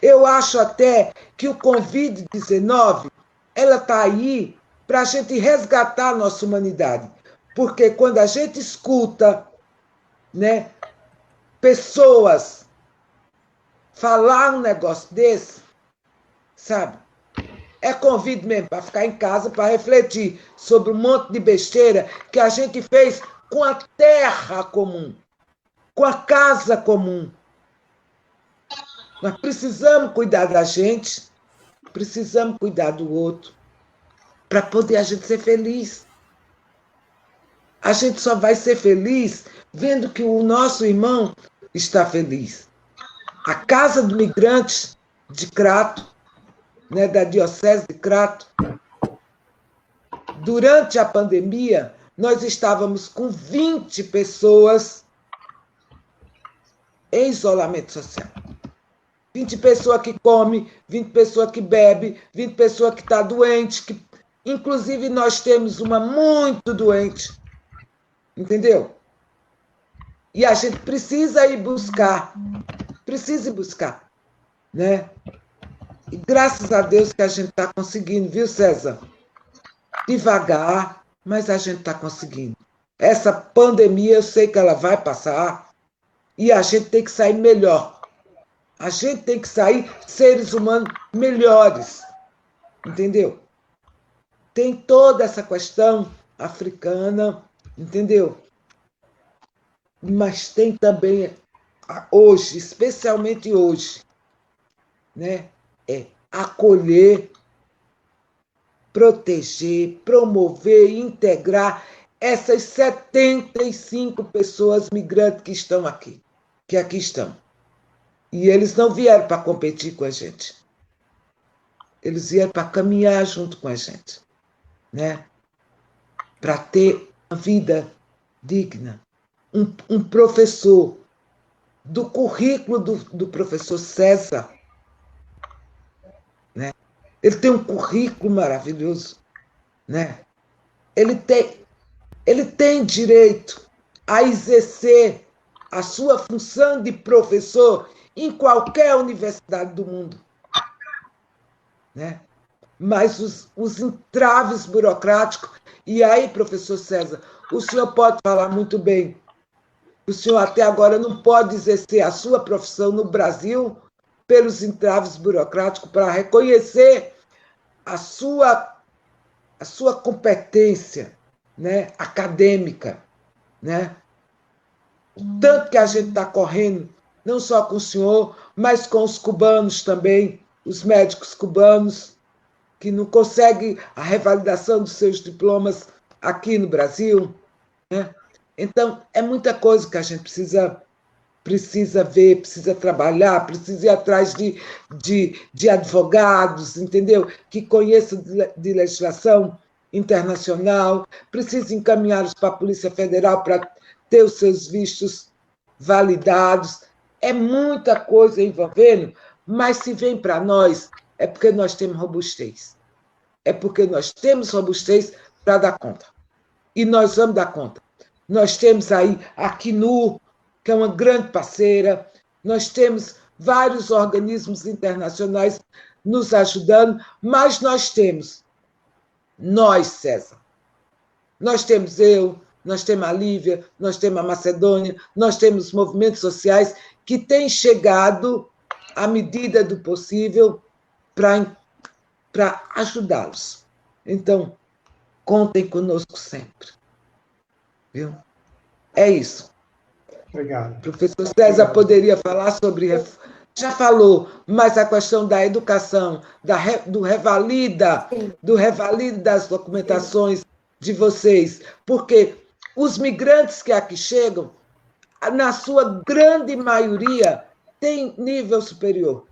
Eu acho até que o Covid-19, ela está aí para a gente resgatar a nossa humanidade. Porque quando a gente escuta, né, pessoas falar um negócio desse, sabe? É convite mesmo para ficar em casa, para refletir sobre um monte de besteira que a gente fez com a terra comum, com a casa comum. Nós precisamos cuidar da gente, precisamos cuidar do outro, para poder a gente ser feliz. A gente só vai ser feliz vendo que o nosso irmão está feliz. A Casa do Migrante de Crato, né, da Diocese de Crato, durante a pandemia, nós estávamos com 20 pessoas em isolamento social. 20 pessoas que comem, 20 pessoas que bebem, 20 pessoas que estão doentes, que, inclusive nós temos uma muito doente, entendeu? E a gente precisa ir buscar, né? E graças a Deus que a gente está conseguindo, viu, César? Devagar, mas a gente está conseguindo. Essa pandemia, eu sei que ela vai passar e a gente tem que sair melhor. A gente tem que sair seres humanos melhores, entendeu? Tem toda essa questão africana, entendeu? Mas tem também, hoje, especialmente hoje, né? É acolher, proteger, promover, integrar essas 75 pessoas migrantes que estão aqui, que aqui estão. E eles não vieram para competir com a gente. Eles vieram para caminhar junto com a gente, né? Para ter uma vida digna. Um professor do currículo do professor César, né? Ele tem um currículo maravilhoso, né? Ele tem direito a exercer a sua função de professor em qualquer universidade do mundo, né? Mas os entraves burocráticos, e aí, professor César, o senhor pode falar muito bem, o senhor até agora não pode exercer a sua profissão no Brasil pelos entraves burocráticos para reconhecer a sua competência, né, acadêmica, né? Tanto que a gente está correndo, não só com o senhor, mas com os cubanos também, os médicos cubanos, que não consegue a revalidação dos seus diplomas aqui no Brasil, né? Então, é muita coisa que a gente precisa ver, precisa trabalhar, precisa ir atrás de advogados, entendeu? Que conheçam de legislação internacional, precisa encaminhá-los para a Polícia Federal para ter os seus vistos validados. É muita coisa envolvendo, mas se vem para nós, é porque nós temos robustez. É porque nós temos robustez para dar conta. E nós vamos dar conta. Nós temos aí a Acnur, que é uma grande parceira, nós temos vários organismos internacionais nos ajudando, mas nós temos, César, nós temos nós temos a Lívia, nós temos a Macedônia, nós temos movimentos sociais que têm chegado, à medida do possível, para ajudá-los. Então, contem conosco sempre. Viu? É isso.
Obrigado.
O professor César poderia falar sobre... Já falou, mas a questão da educação, do revalida das documentações de vocês, porque os migrantes que aqui chegam, na sua grande maioria, têm nível superior.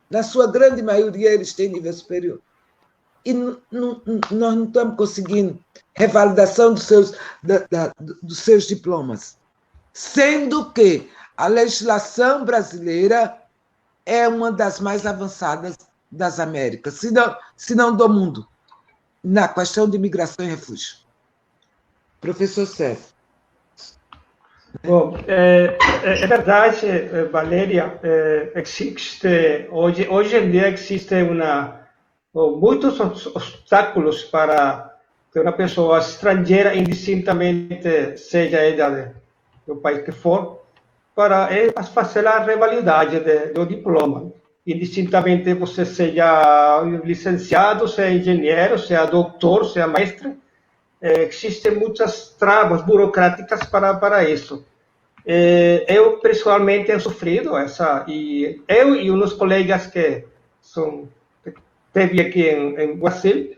Na sua grande maioria, eles têm nível superior. E nós não estamos conseguindo revalidação dos seus diplomas. Sendo que a legislação brasileira é uma das mais avançadas das Américas, se não do mundo, na questão de imigração e refúgio. Professor César.
Bom, é verdade, Valéria, existe, hoje em dia existem muitos obstáculos para que uma pessoa estrangeira, indistintamente, seja ela do país que for, para fazer a revalidade do diploma. Indistintamente você seja licenciado, seja engenheiro, seja doutor, seja mestre, existem muitas travas burocráticas para isso. Eu, pessoalmente, tenho sofrido essa, e eu e uns colegas que teve aqui em Brasil,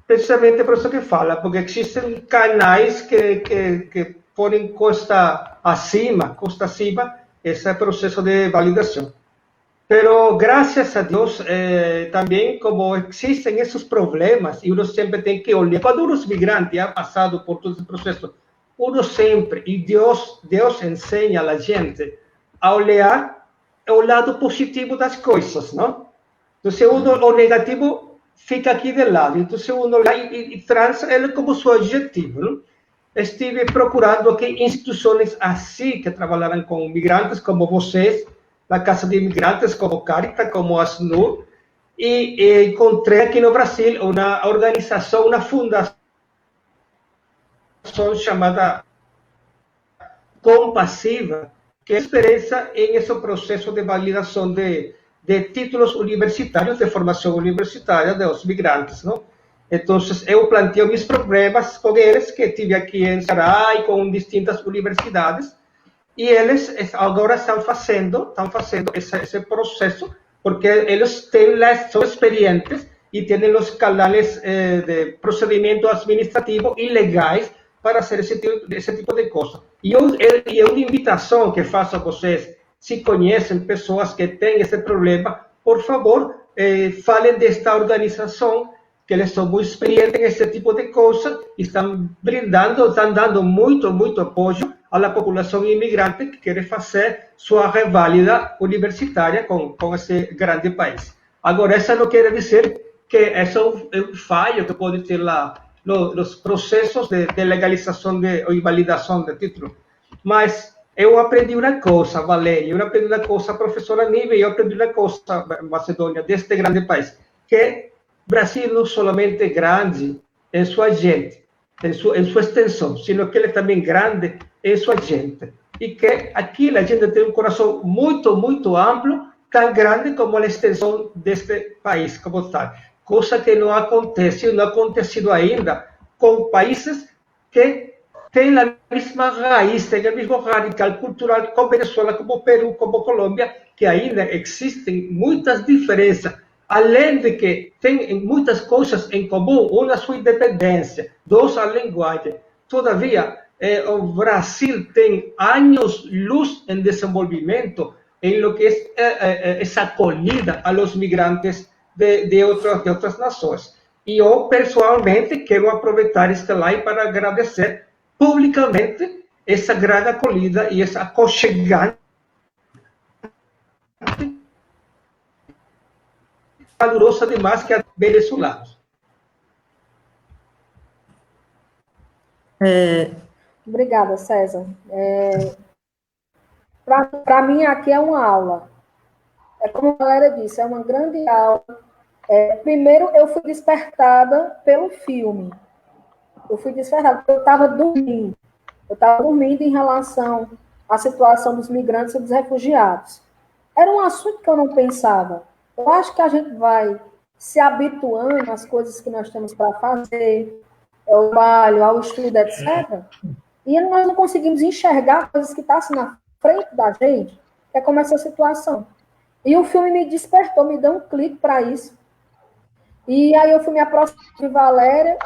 precisamente por isso que fala, porque existem canais que põem costa acima, esse processo de validação. Pero, graças a Deus, também, como existem esses problemas, e uno sempre tem que olhar, quando os migrantes han passado por todo esse processo, uno sempre, e Deus ensina a gente a olhar o lado positivo das coisas, não? Então, o negativo fica aqui de lado, então uno olha e traz ele como seu objetivo, não? Estive procurando aqui instituições assim, que trabalharam com migrantes como vocês, na Casa de Imigrantes, como Caritas, como a SNUR, e encontrei aqui no Brasil uma organização, uma fundação chamada Compassiva, que é experiência em esse processo de validação de títulos universitários, de formação universitária dos migrantes, não? Então, eu planteo meus problemas com eles, que tive aqui em Ceará e com distintas universidades, e eles agora estão fazendo esse processo, porque eles são experientes e têm os canais de procedimento administrativo e legais para fazer esse tipo de coisa. E uma invitação que faço a vocês, se conhecem pessoas que têm esse problema, por favor, falem desta organização, que eles são muito experientes nesse tipo de coisa, estão dando muito apoio à população imigrante que quer fazer sua reválida universitária com esse grande país. Agora, isso não quer dizer que é um falho que pode ter lá nos processos de legalização e validação de título. Mas eu aprendi uma coisa, Valéria, eu aprendi uma coisa, professora Nive, eu aprendi uma coisa, Macedônia, deste grande país, que Brasil não somente é grande em sua gente, em sua extensão, sino que ele é também grande em sua gente. E que aqui a gente tem um coração muito amplo, tão grande como a extensão deste país como tal. Coisa que não acontece, não acontecido ainda com países que têm a mesma raiz, têm o mesmo radical cultural como Venezuela, como Peru, como Colômbia, que ainda existem muitas diferenças. além de que tem muitas coisas em comum, uma a sua independência, dois a linguagem. Todavia, o Brasil tem anos-luz em desenvolvimento em lo que é essa acolhida a los migrantes de outras nações. E eu, pessoalmente, quero aproveitar este live para agradecer publicamente essa grande acolhida e essa aconchegante calorosa demais que a venezuelanos.
Obrigada, César. Para mim, aqui é uma aula. É como a Valéria disse, é uma grande aula. Primeiro, eu fui despertada pelo filme. Eu fui despertada porque eu estava dormindo. Eu estava dormindo em relação à situação dos migrantes e dos refugiados. Era um assunto que eu não pensava. Eu acho que a gente vai se habituando às coisas que nós temos para fazer, ao trabalho, ao estudo, etc. E nós não conseguimos enxergar coisas que estão assim na frente da gente, que é como essa situação. E o filme me despertou, me deu um clique para isso. E aí eu fui me aproximar de Valéria,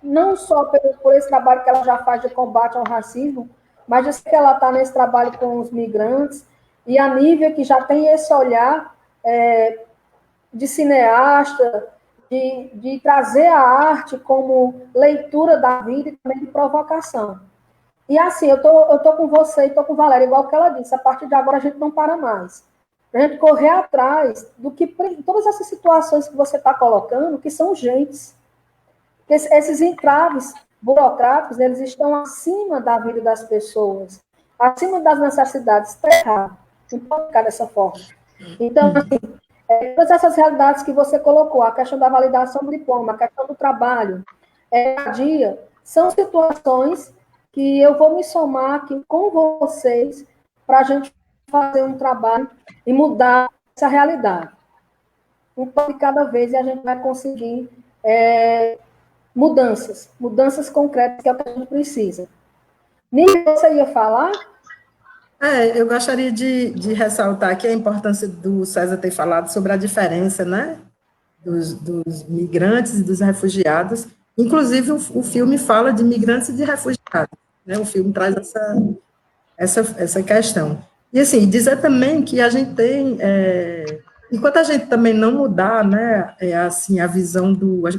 não só por esse trabalho que ela já faz de combate ao racismo, mas eu sei que ela está nesse trabalho com os migrantes, e a Nívia, que já tem esse olhar de cineasta, de trazer a arte como leitura da vida e também de provocação. E assim, eu tô com você e estou com Valéria, igual que ela disse, a partir de agora a gente não para mais. A gente correr atrás do que todas essas situações que você está colocando, que são urgentes. Esses entraves burocráticos, eles estão acima da vida das pessoas, acima das necessidades. Está errado. Não pode ficar dessa forma. Então, assim, todas essas realidades que você colocou, a questão da validação do diploma, a questão do trabalho, a dia, são situações que eu vou me somar aqui com vocês para a gente fazer um trabalho e mudar essa realidade. Um pouco de cada vez e a gente vai conseguir mudanças concretas, que é o que a gente precisa. Nívia, você ia falar?
Eu gostaria de ressaltar aqui a importância do César ter falado sobre a diferença, né, dos migrantes e dos refugiados. Inclusive, o filme fala de migrantes e de refugiados, né, o filme traz essa questão. E, assim, dizer também que a gente tem, enquanto a gente também não mudar, né, assim, a visão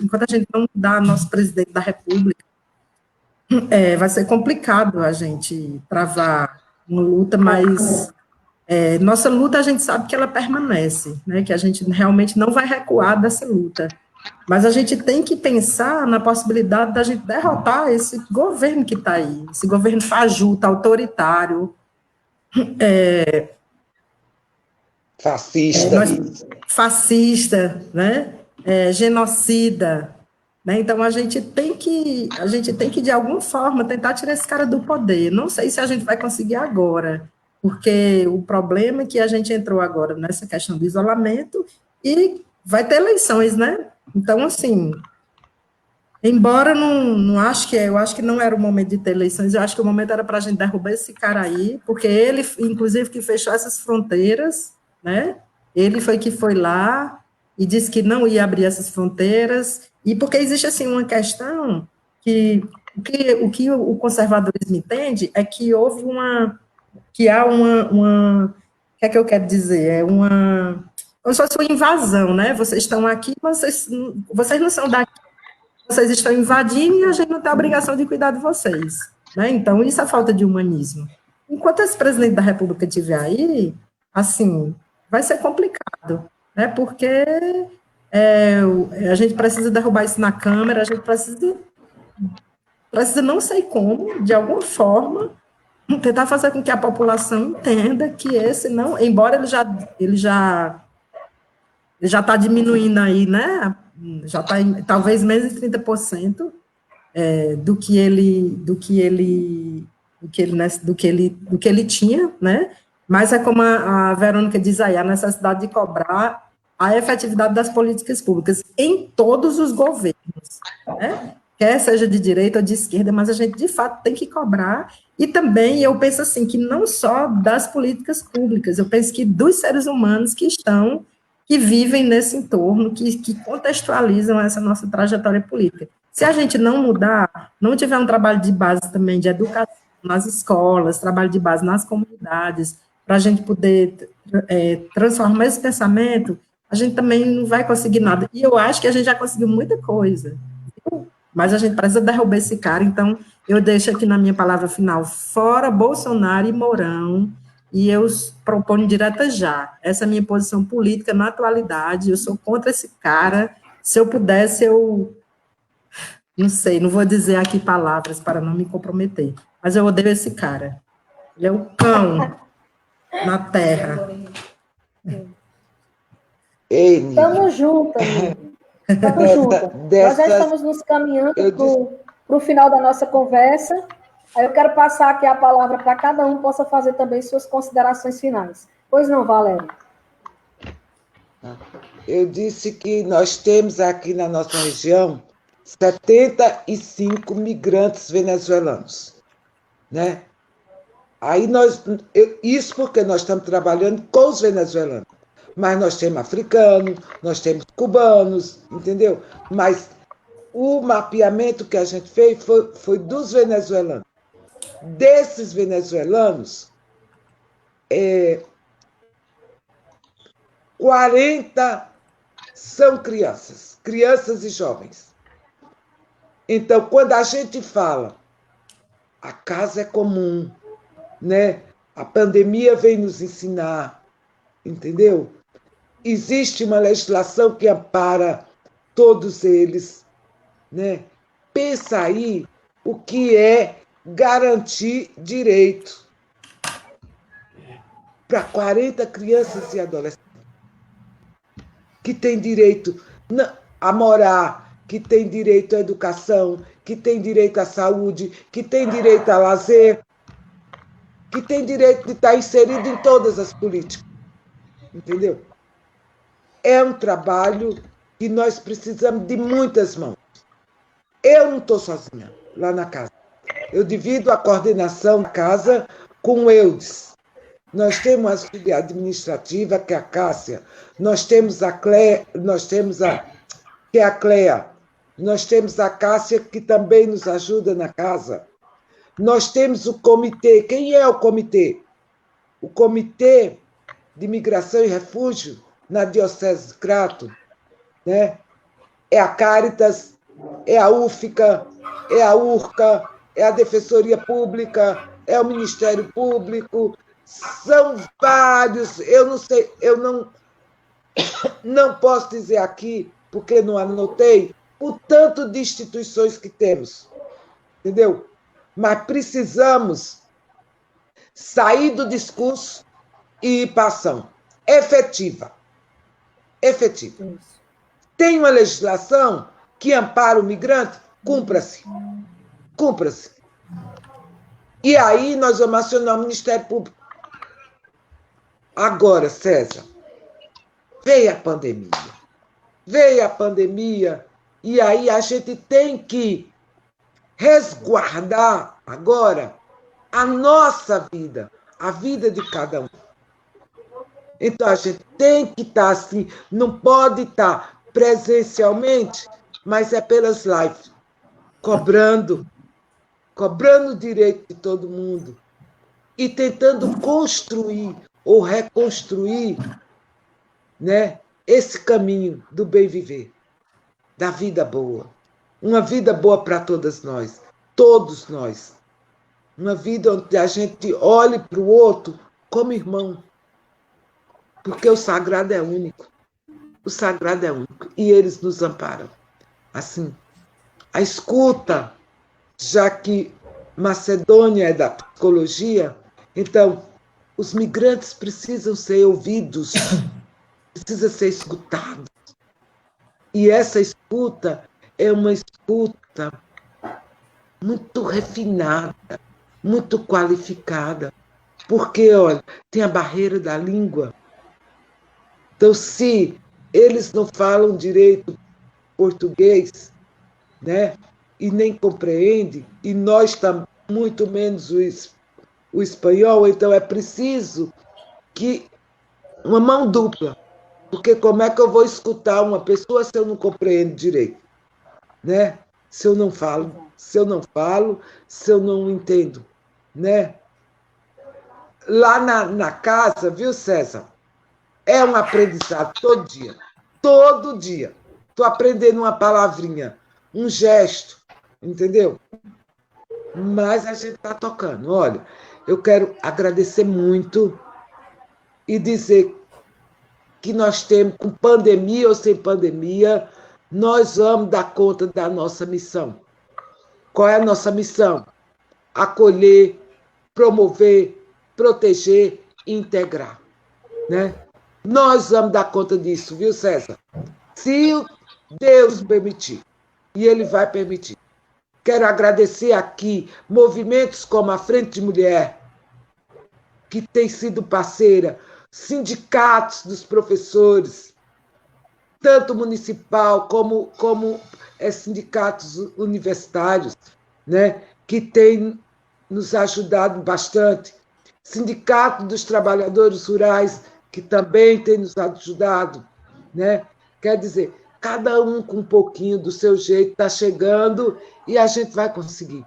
enquanto a gente não mudar nosso presidente da República, vai ser complicado a gente travar uma luta, mas nossa luta a gente sabe que ela permanece, né, que a gente realmente não vai recuar dessa luta, mas a gente tem que pensar na possibilidade da gente derrotar esse governo que está aí, esse governo fajuto, autoritário, fascista, né, genocida, né? Então a gente tem que de alguma forma tentar tirar esse cara do poder. Não sei se a gente vai conseguir agora, porque o problema é que a gente entrou agora nessa questão do isolamento e vai ter eleições, né? Então, assim, embora eu acho que não era o momento de ter eleições, eu acho que o momento era para a gente derrubar esse cara aí, porque ele, inclusive, que fechou essas fronteiras, né? Ele foi lá e disse que não ia abrir essas fronteiras, e porque existe, assim, uma questão que o que o conservadorismo entende é que há uma, o que é que eu quero dizer? Como se fosse uma invasão, né? Vocês estão aqui, vocês não são daqui, vocês estão invadindo e a gente não tem a obrigação de cuidar de vocês, né? Então, isso é falta de humanismo. Enquanto esse presidente da República estiver aí, assim, vai ser complicado, né? Porque a gente precisa derrubar isso na Câmara, a gente precisa não sei como, de alguma forma, tentar fazer com que a população entenda que esse não, embora ele já está diminuindo aí, né? Já está talvez menos de 30% do que ele tinha, né? Mas é como a Verônica diz aí, a necessidade de cobrar a efetividade das políticas públicas em todos os governos, né? Quer seja de direita ou de esquerda, mas a gente, de fato, tem que cobrar, e também eu penso assim, que não só das políticas públicas, eu penso que dos seres humanos que estão que vivem nesse entorno, que contextualizam essa nossa trajetória política. Se a gente não mudar, não tiver um trabalho de base também de educação nas escolas, trabalho de base nas comunidades, para a gente poder transformar esse pensamento, a gente também não vai conseguir nada. E eu acho que a gente já conseguiu muita coisa, mas a gente precisa derrubar esse cara. Então, eu deixo aqui na minha palavra final, fora Bolsonaro e Mourão, e eu proponho direta já. Essa é a minha posição política na atualidade, eu sou contra esse cara. Se eu pudesse, eu não sei, não vou dizer aqui palavras para não me comprometer, mas eu odeio esse cara. Ele é o cão na terra.
Estamos juntas, amigo. Estamos juntas. Nós já estamos nos caminhando para o final da nossa conversa. Aí eu quero passar aqui a palavra para cada um possa fazer também suas considerações finais. Pois não, Valéria?
Eu disse que nós temos aqui na nossa região 75 migrantes venezuelanos, né? Aí isso porque nós estamos trabalhando com os venezuelanos, mas nós temos africanos, nós temos cubanos, entendeu? Mas o mapeamento que a gente fez foi dos venezuelanos. Desses venezuelanos, 40 são crianças e jovens. Então, quando a gente fala, a casa é comum, né? A pandemia vem nos ensinar, entendeu? Existe uma legislação que ampara todos eles, né? Pensa aí o que é garantir direito para 40 crianças e adolescentes que têm direito a morar, que têm direito à educação, que têm direito à saúde, que têm direito a lazer, que têm direito de estar inserido em todas as políticas. Entendeu? É um trabalho que nós precisamos de muitas mãos. Eu não estou sozinha lá na casa. Eu divido a coordenação da casa com o Eudes. Nós temos a auxiliar administrativa, que é a Cássia. Nós temos a Cléia, que é a Cléia. Nós temos a Cássia, que também nos ajuda na casa. Nós temos o comitê. Quem é o comitê? O Comitê de Migração e Refúgio na Diocese de Crato, né? É a Caritas, é a UFICA, é a URCA, é a Defensoria Pública, é o Ministério Público, são vários, eu não sei, eu não posso dizer aqui, porque não anotei, o tanto de instituições que temos, entendeu? Mas precisamos sair do discurso e ir para a ação efetiva. Efetiva. Tem uma legislação que ampara o migrante? Cumpra-se. Cumpra-se. E aí nós vamos acionar o Ministério Público. Agora, César, veio a pandemia. Veio a pandemia e aí a gente tem que resguardar agora a nossa vida, a vida de cada um. Então, a gente tem que estar assim, não pode estar presencialmente, mas é pelas lives, cobrando o direito de todo mundo e tentando construir ou reconstruir, né, esse caminho do bem viver, da vida boa. Uma vida boa para todas nós, todos nós. Uma vida onde a gente olhe para o outro como irmão. Porque o sagrado é único. O sagrado é único. E eles nos amparam. Assim, a escuta, já que Macedônia é da psicologia, então, os migrantes precisam ser ouvidos, precisam ser escutados. E essa escuta é uma escuta muito refinada, muito qualificada. Porque, olha, tem a barreira da língua. Então, se eles não falam direito português, né, e nem compreendem, e nós estamos muito menos o espanhol, então é preciso que uma mão dupla, Porque como é que eu vou escutar uma pessoa se eu não compreendo direito? Né? Se eu não falo, se eu não entendo, né? Lá na casa, viu, César? É um aprendizado todo dia. Todo dia. Estou aprendendo uma palavrinha, um gesto, entendeu? Mas a gente está tocando. Olha, eu quero agradecer muito e dizer que nós temos, com pandemia ou sem pandemia, nós vamos dar conta da nossa missão. Qual é a nossa missão? Acolher, promover, proteger e integrar. Né? Nós vamos dar conta disso, viu, César? Se Deus permitir, e Ele vai permitir. Quero agradecer aqui movimentos como a Frente de Mulher, que tem sido parceira, sindicatos dos professores, tanto municipal como sindicatos universitários, né, que têm nos ajudado bastante. Sindicato dos Trabalhadores Rurais, que também tem nos ajudado. Né? Quer dizer, cada um com um pouquinho do seu jeito está chegando e a gente vai conseguir.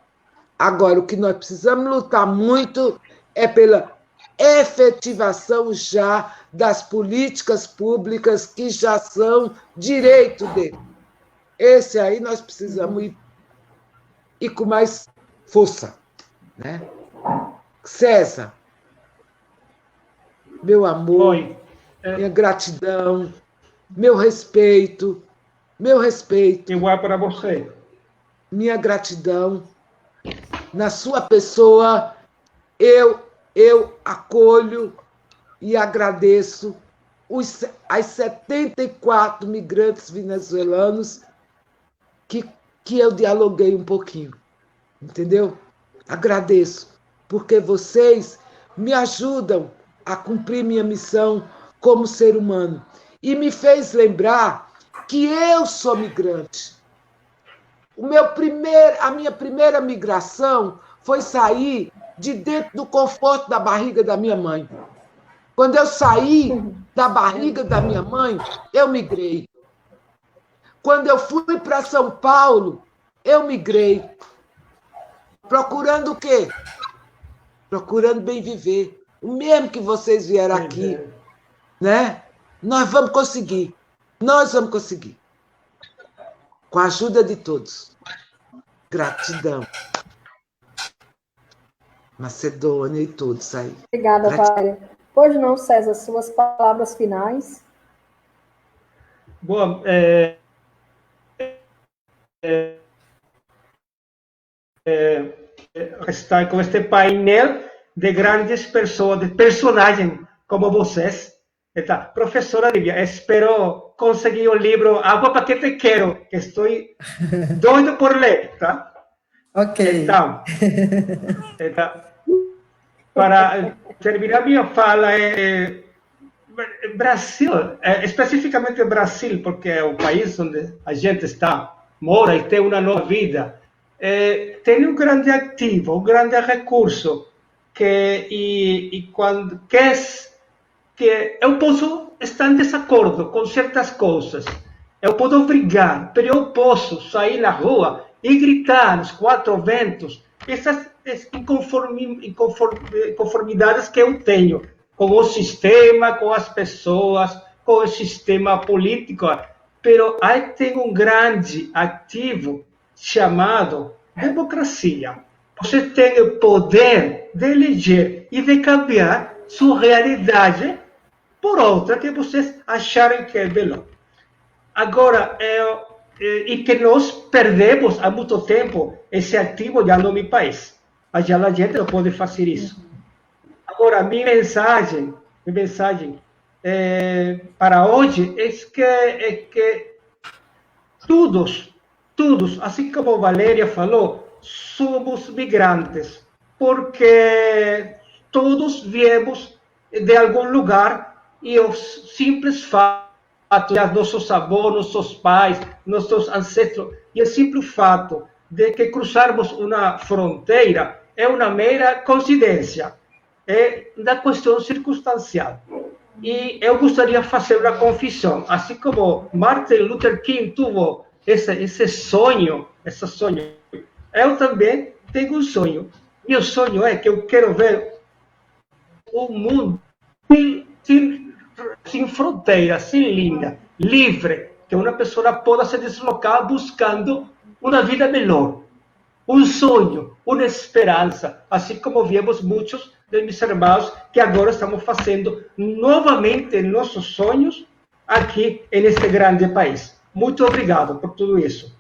Agora, o que nós precisamos lutar muito é pela efetivação já das políticas públicas que já são direito dele. Esse aí nós precisamos ir com mais força. Né? César, meu amor, minha gratidão, meu respeito.
Igual para você.
Minha gratidão. Na sua pessoa, eu acolho e agradeço as 74 migrantes venezuelanos que eu dialoguei um pouquinho. Entendeu? Agradeço, porque vocês me ajudam a cumprir minha missão como ser humano. E me fez lembrar que eu sou migrante. A minha primeira migração foi sair de dentro do conforto da barriga da minha mãe. Quando eu saí da barriga da minha mãe, eu migrei. Quando eu fui para São Paulo, eu migrei. Procurando o quê? Procurando bem viver. O mesmo que vocês vieram aqui, né? Nós vamos conseguir. Nós vamos conseguir. Com a ajuda de todos. Gratidão. Macedônia e todos aí.
Obrigada, Valéria. Pois não, César, suas palavras finais.
Bom, estar com este painel de grandes pessoas, de personagens como vocês. Então, professora Lívia, espero conseguir o livro Água para que te quero, que estou doido por ler, tá?
Ok.
Então, para terminar minha fala, Brasil, especificamente Brasil, porque é o país onde a gente mora e tem uma nova vida, tem um grande ativo, um grande recurso, que eu posso estar em desacordo com certas coisas, eu posso brigar, mas eu posso sair na rua e gritar nos quatro ventos essas inconformidades que eu tenho com o sistema, com as pessoas, com o sistema político. Mas aí tem um grande ativo chamado democracia. Você tem o poder de eleger e de cambiar sua realidade por outra que vocês acharem que é melhor. Agora, e que nós perdemos há muito tempo esse ativo já no meu país. Já a gente não pode fazer isso. Agora, minha mensagem para hoje é que todos, assim como a Valéria falou, somos migrantes, porque todos viemos de algum lugar e o simples fato de nossos avós, nossos pais, nossos ancestros, e o simples fato de que cruzarmos uma fronteira é uma mera coincidência, é uma questão circunstancial. E eu gostaria de fazer uma confissão. Assim como Martin Luther King teve esse sonho, eu também tenho um sonho. Meu sonho é que eu quero ver um mundo sem fronteiras, sem linha, livre, que uma pessoa possa se deslocar buscando uma vida melhor, um sonho, uma esperança, assim como vimos muitos de meus irmãos que agora estamos fazendo novamente nossos sonhos aqui neste grande país. Muito obrigado por tudo isso.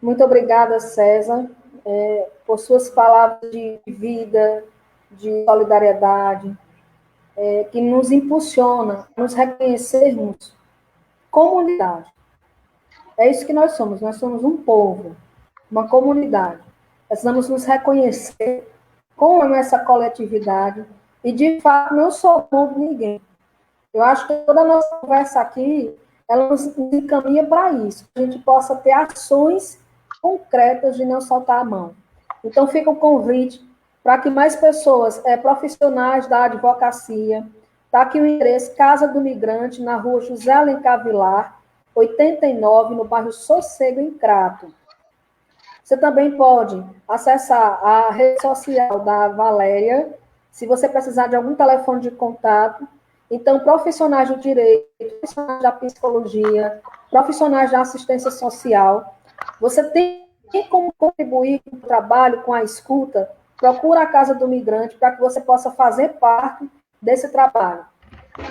Muito obrigada, César, por suas palavras de vida, de solidariedade, que nos impulsiona a nos reconhecermos comunidade. É isso que nós somos um povo, uma comunidade. Precisamos nos reconhecer como essa coletividade e, de fato, não somos ninguém. Eu acho que toda a nossa conversa aqui, ela nos encaminha para isso, que a gente possa ter ações concretas de não soltar a mão. Então, fica o convite para que mais pessoas, profissionais da advocacia, está aqui o endereço Casa do Migrante, na rua José Alencar Vilar, 89, no bairro Sossego, em Crato. Você também pode acessar a rede social da Valéria, se você precisar de algum telefone de contato. Então, profissionais do direito, profissionais da psicologia, profissionais da assistência social, você tem como contribuir com o trabalho, com a escuta, procura a Casa do Migrante para que você possa fazer parte desse trabalho.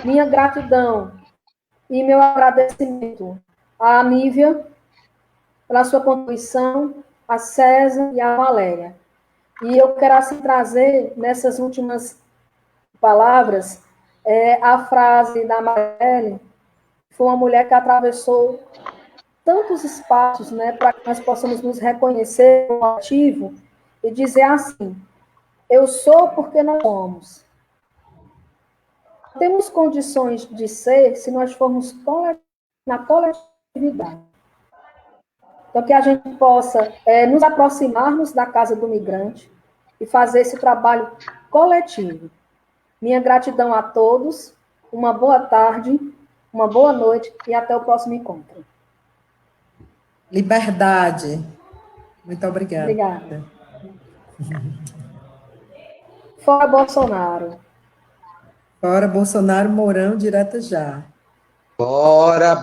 Minha gratidão e meu agradecimento à Nívia pela sua contribuição, a César e a Valéria. E eu quero assim trazer, nessas últimas palavras, a frase da Marielle, que foi uma mulher que atravessou tantos espaços, né, para que nós possamos nos reconhecer como ativo e dizer assim: eu sou porque nós somos. Temos condições de ser se nós formos na coletividade. Então, que a gente possa nos aproximarmos da Casa do Migrante e fazer esse trabalho coletivo. Minha gratidão a todos, uma boa tarde, uma boa noite e até o próximo encontro.
Liberdade. Muito obrigada.
Obrigada. Fora Bolsonaro.
Fora Bolsonaro, Mourão, direto já.
Bora,